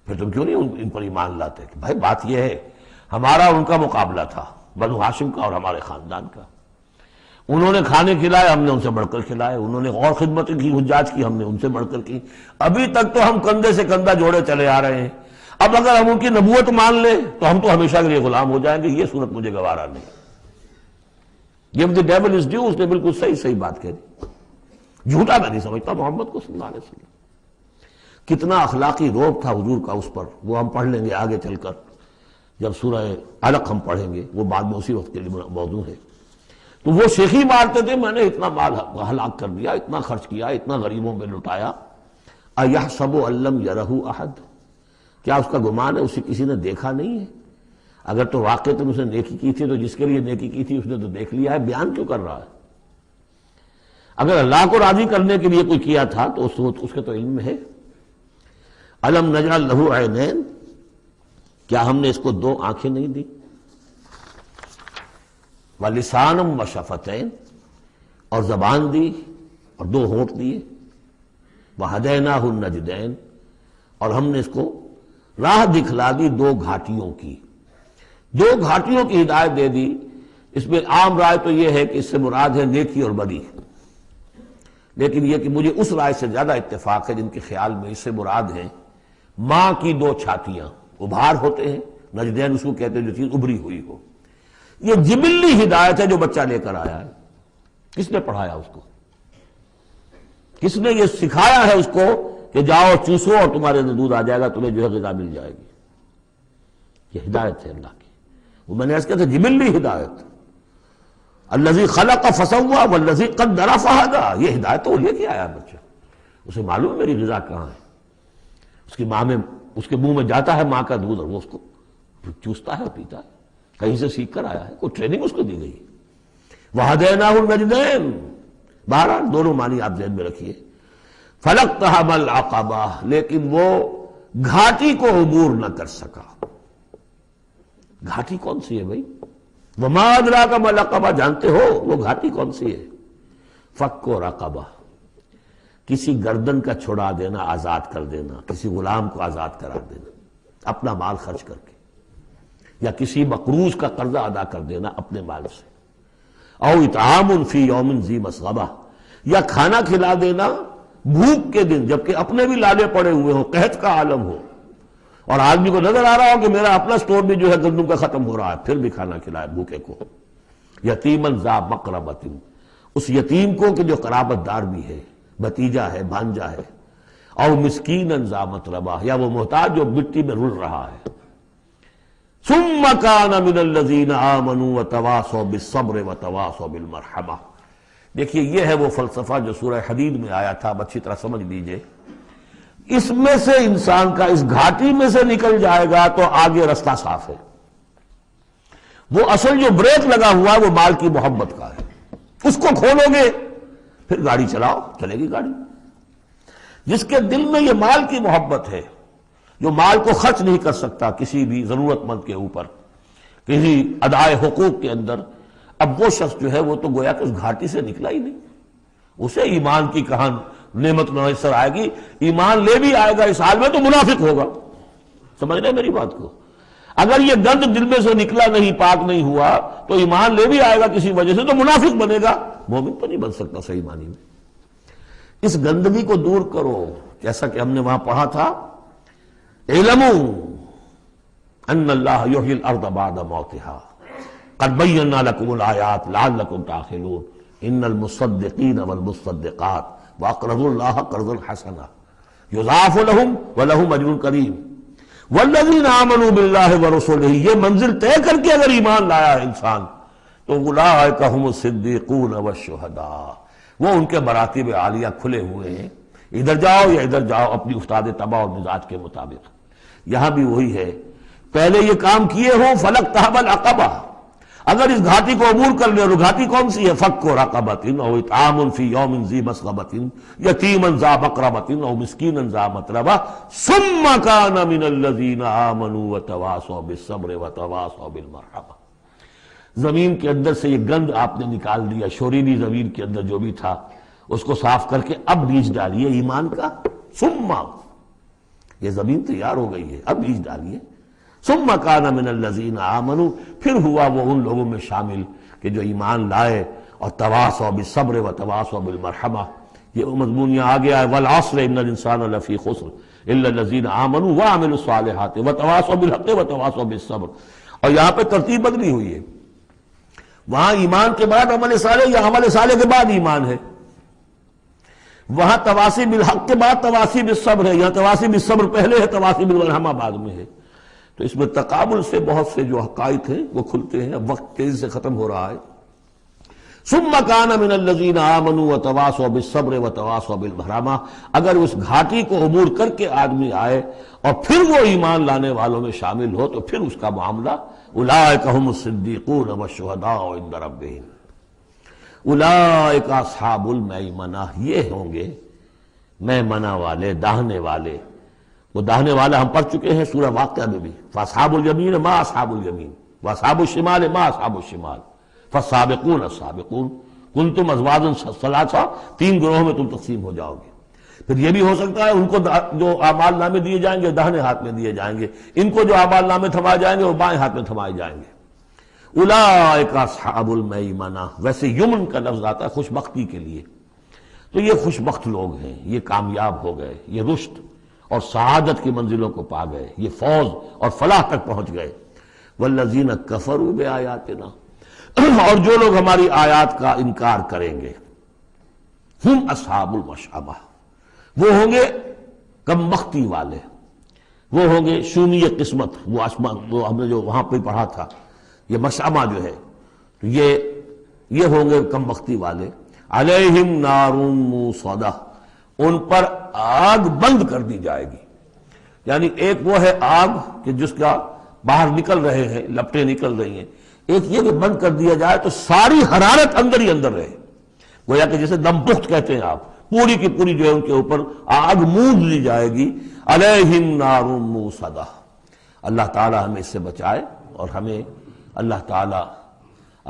پھر تم کیوں نہیں ان پر ایمان لاتے؟ کہ بھائی بات یہ ہے ہمارا ان کا مقابلہ تھا، بنو ہاشم کا اور ہمارے خاندان کا، انہوں نے کھانے کھلائے، ہم نے ان سے بڑھ کر کھلائے، انہوں نے اور خدمت کی، حجاج کی، ہم نے ان سے بڑھ کر کی، ابھی تک تو ہم کندھے سے کندھا جوڑے چلے آ رہے ہیں، اب اگر ہم ان کی نبوت مان لیں تو ہم تو ہمیشہ کے لیے غلام ہو جائیں گے، یہ صورت مجھے گوارا نہیں۔ Give the devil his due، اس نے بالکل صحیح بات کہہ دی، جھوٹا میں نہیں سمجھتا محمد کو صلی اللہ علیہ وسلم۔ کتنا اخلاقی روب تھا حضور کا اس پر، وہ ہم پڑھ لیں گے آگے چل کر جب سورہ علق ہم پڑھیں گے، وہ بعد میں اسی وقت کے لیے موضوع ہے۔ تو وہ شیخی مارتے تھے میں نے اتنا مال ہلاک کر دیا، اتنا خرچ کیا، اتنا غریبوں پہ لٹایا. اَيَحْسَبُ أَن لَّمْ يَرَهُ أَحَدٌ، کیا اس کا گمان ہے اسے کسی نے دیکھا نہیں ہے؟ اگر تو واقع تم اسے نیکی کی تھی تو جس کے لیے نیکی کی تھی اس نے تو دیکھ لیا ہے، بیان کیوں کر رہا ہے؟ اگر اللہ کو راضی کرنے کے لیے کوئی کیا تھا تو اس کے تو علم ہے. أَلَمْ نَجْعَل لَّهُ عَيْنَيْنِ، کیا ہم نے اس کو دو آنکھیں نہیں دی؟ وَلِسَانًا وَشَفَتَيْنِ، اور زبان دی اور دو ہونٹ دیے. وَهَدَيْنَاهُ النَّجْدَيْنِ، اور ہم نے اس کو راہ دکھلا دی دو گھاٹیوں کی. دو گھاٹیوں کی ہدایت دے دی. اس میں عام رائے تو یہ ہے کہ اس سے مراد ہے نیکی اور بدی، لیکن یہ کہ مجھے اس رائے سے زیادہ اتفاق ہے جن کے خیال میں اس سے مراد ہے ماں کی دو چھاتیاں. ابھار ہوتے ہیں، نجدین اس کو کہتے ہیں جو چیز ابھری ہوئی ہو. یہ جبلی ہدایت ہے جو بچہ لے کر آیا ہے. کس نے پڑھایا اس کو؟ کس نے یہ سکھایا ہے اس کو کہ جاؤ چوسو اور تمہارے اندر دودھ آ جائے گا، تمہیں جو ہے غذا مل جائے گی؟ یہ ہدایت ہے اللہ کی. وہ میں نے اس کہا تھا جبلی ہدایت. الذی خلق فسوی والذی قدر فہدی، یہ ہدایت تو وہ لے کے آیا بچہ. اسے معلوم ہے میری غذا کہاں ہے. اس کی ماں میں، اس کے منہ میں جاتا ہے ماں کا دودھ اور وہ اس کو چوستا ہے اور پیتا ہے. کہیں سے سیکھ کر آیا ہے، کوئی ٹریننگ اس کو دی گئی. وَهَدَيْنَاهُ النَّجْدَيْنِ، بہرحال دونوں معنی آپ ذہن میں رکھیے. فَلَقْتَحَمَ الْعَقَبَةَ، لیکن وہ گھاٹی کو عبور نہ کر سکا. گھاٹی کون سی ہے بھائی؟ وَمَا أَدْرَاكَ مَا الْعَقَبَةُ، جانتے ہو وہ گھاٹی کون سی ہے؟ فَكُّ رَقَبَةٍ، کسی گردن کا چھڑا دینا، آزاد کر دینا، کسی غلام کو آزاد کرا دینا اپنا مال خرچ کر کے، یا کسی مقروض کا قرضہ ادا کر دینا اپنے مال سے. او اطعام فی یوم ذی مسغبہ، یا کھانا کھلا دینا بھوک کے دن جبکہ اپنے بھی لالے پڑے ہوئے ہوں، قحط کا عالم ہو، اور آدمی کو نظر آ رہا ہو کہ میرا اپنا سٹور بھی جو ہے گندم کا ختم ہو رہا ہے، پھر بھی کھانا کھلائے بھوکے کو. یتیماً ذا مقربۃ، اس یتیم کو کہ جو قرابت دار بھی ہے، بھتیجا ہے، بھانجا ہے. او مسکیناً ذا متربہ، یا وہ محتاج جو مٹی میں رل رہا ہے. ثم كان من الذين آمنوا وتواصوا بالصبر وتواصوا بالمرحمہ. دیکھیے یہ ہے وہ فلسفہ جو سورہ حدید میں آیا تھا، اب اچھی طرح سمجھ لیجئے. اس میں سے انسان کا اس گھاٹی میں سے نکل جائے گا تو آگے رستہ صاف ہے. وہ اصل جو بریک لگا ہوا ہے وہ مال کی محبت کا ہے. اس کو کھولو گے پھر گاڑی چلاؤ، چلے گی گاڑی. جس کے دل میں یہ مال کی محبت ہے، جو مال کو خرچ نہیں کر سکتا کسی بھی ضرورت مند کے اوپر، کسی ادائے حقوق کے اندر، اب وہ شخص جو ہے وہ تو گویا کہ اس گھاٹی سے نکلا ہی نہیں. اسے ایمان کی کہاں نعمت میسر آئے گی، ایمان لے بھی آئے گا اس حال میں تو منافق ہوگا. سمجھ رہے میری بات کو؟ اگر یہ گند دل میں سے نکلا نہیں، پاک نہیں ہوا، تو ایمان لے بھی آئے گا کسی وجہ سے تو منافق بنے گا، مومن تو نہیں بن سکتا صحیح معنی میں. اس گندگی کو دور کرو، جیسا کہ ہم نے وہاں پڑھا تھا، اعلموا ان اللہ یحیی الارض بعد موتها قد بینا لکم الآیات لعلکم تعقلون ان المصدقین والمصدقات واقرضوا اللہ قرضا حسنا یضاعف لهم ولهم اجر کریم والذین آمنوا باللہ ورسلہ. یہ منزل طے کر کے اگر ایمان لایا ہے انسان تو اولئک هم الصدیقون والشہداء، وہ ان کے مراتب عالیہ کھلے ہوئے ہیں. ادھر جاؤ یا ادھر جاؤ اپنی استاد طبع اور مزاج کے مطابق. یہاں بھی وہی ہے، پہلے یہ کام کیے ہوں فلقتحم العقبہ، اگر اس گھاٹی کو عبور کر لے، اور گھاٹی کون سی ہے؟ فک رقبۃ او اطعام فی یوم ذی مسغبۃ یتیما ذا مقربۃ او مسکینا ذا متربہ ثم کان من الذین آمنوا وتواصوا بالصبر وتواصوا بالمرحمہ. زمین کے اندر سے یہ گند آپ نے نکال دیا، شورینی زمین کے اندر جو بھی تھا اس کو صاف کر کے اب بیج ڈالیے ایمان کا. ثم، یہ زمین تیار ہو گئی ہے، اب بیج ڈالیے. ثم کان من الذین آمنوا، پھر ہوا وہ ان لوگوں میں شامل کہ جو ایمان لائے اور تواصوا بالصبر وتواصوا بالمرحمہ. یہ وہ مضمون یہاں آ گیا ہے، والعصر ان الانسان لفی خسر الا الذین آمنوا وعملوا الصالحات وتواصوا بالحق وتواصوا بالصبر. اور یہاں پہ ترتیب بدلی ہوئی ہے، وہاں ایمان کے بعد عمل صالح یا عمل صالح کے بعد ایمان ہے. وہاں تواصی بالحق کے بعد تواصی بالصبر ہے، یہاں تواصی بالصبر پہلے ہے، تواصی بالمرحمہ بعد میں ہے. تو اس میں تقابل سے بہت سے جو حقائق ہیں وہ کھلتے ہیں. اب وقت تیزی سے ختم ہو رہا ہے. ثم کان من الذین آمنوا وتواصوا بالصبر وتواصوا بالمرحمہ، اگر اس گھاٹی کو عبور کر کے آدمی آئے اور پھر وہ ایمان لانے والوں میں شامل ہو تو پھر اس کا معاملہ اولئک هم الصدیقون والشہداء عند ربہم، اولئک اصحاب المیمنہ، یہ ہوں گے میمنہ والے، داہنے والے۔ وہ داہنے والا ہم پڑھ چکے ہیں سورہ واقعہ میں بھی، فاصحاب الیمین ما اصحاب الیمین واصحاب الشمال ما اصحاب الشمال فالسابقون السابقون کنتم ازواجا ثلاثا، تین گروہوں میں تم تقسیم ہو جاؤ گے۔ پھر یہ بھی ہو سکتا ہے ان کو جو اعمال نامے دیے جائیں گے داہنے ہاتھ میں دیے جائیں گے، ان کو جو اعمال نامے تھمائے جائیں گے وہ بائیں ہاتھ میں تھمائے جائیں گے۔ اولئک اصحاب المیمنہ، ویسے یمن کا لفظ آتا ہے خوش بختی کے لیے، تو یہ خوش بخت لوگ ہیں، یہ کامیاب ہو گئے، یہ رشد اور سعادت کی منزلوں کو پا گئے، یہ فوز اور فلاح تک پہنچ گئے۔ والذین کفروا بآیاتنا، اور جو لوگ ہماری آیات کا انکار کریں گے، ہم اصحاب المشأمہ، وہ ہوں گے کم بختی والے، وہ ہوں گے شومی قسمت، وہ ہم نے جو وہاں پہ پڑھا تھا، یہ مشأمہ جو ہے یہ ہوں گے کم بختی والے۔ علیہم نار موصدہ، ان پر آگ بند کر دی جائے گی، یعنی ایک وہ ہے آگ کہ جس کا باہر نکل رہے ہیں، لپٹیں نکل رہی ہیں، ایک یہ کہ بند کر دیا جائے تو ساری حرارت اندر ہی اندر رہے، گویا کہ جسے دم پخت کہتے ہیں آپ، پوری کی پوری جو ہے ان کے اوپر آگ موند لی جائے گی۔ علیہم نار موصدہ، اللہ تعالی ہمیں اس سے بچائے اور ہمیں اللہ تعالی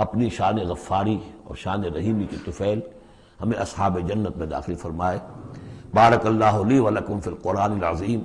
اپنی شان غفاری اور شان رحیمی کی طفیل ہمیں اصحاب جنت میں داخل فرمائے۔ بارک اللہ لی ولکم فی القرآن العظیم۔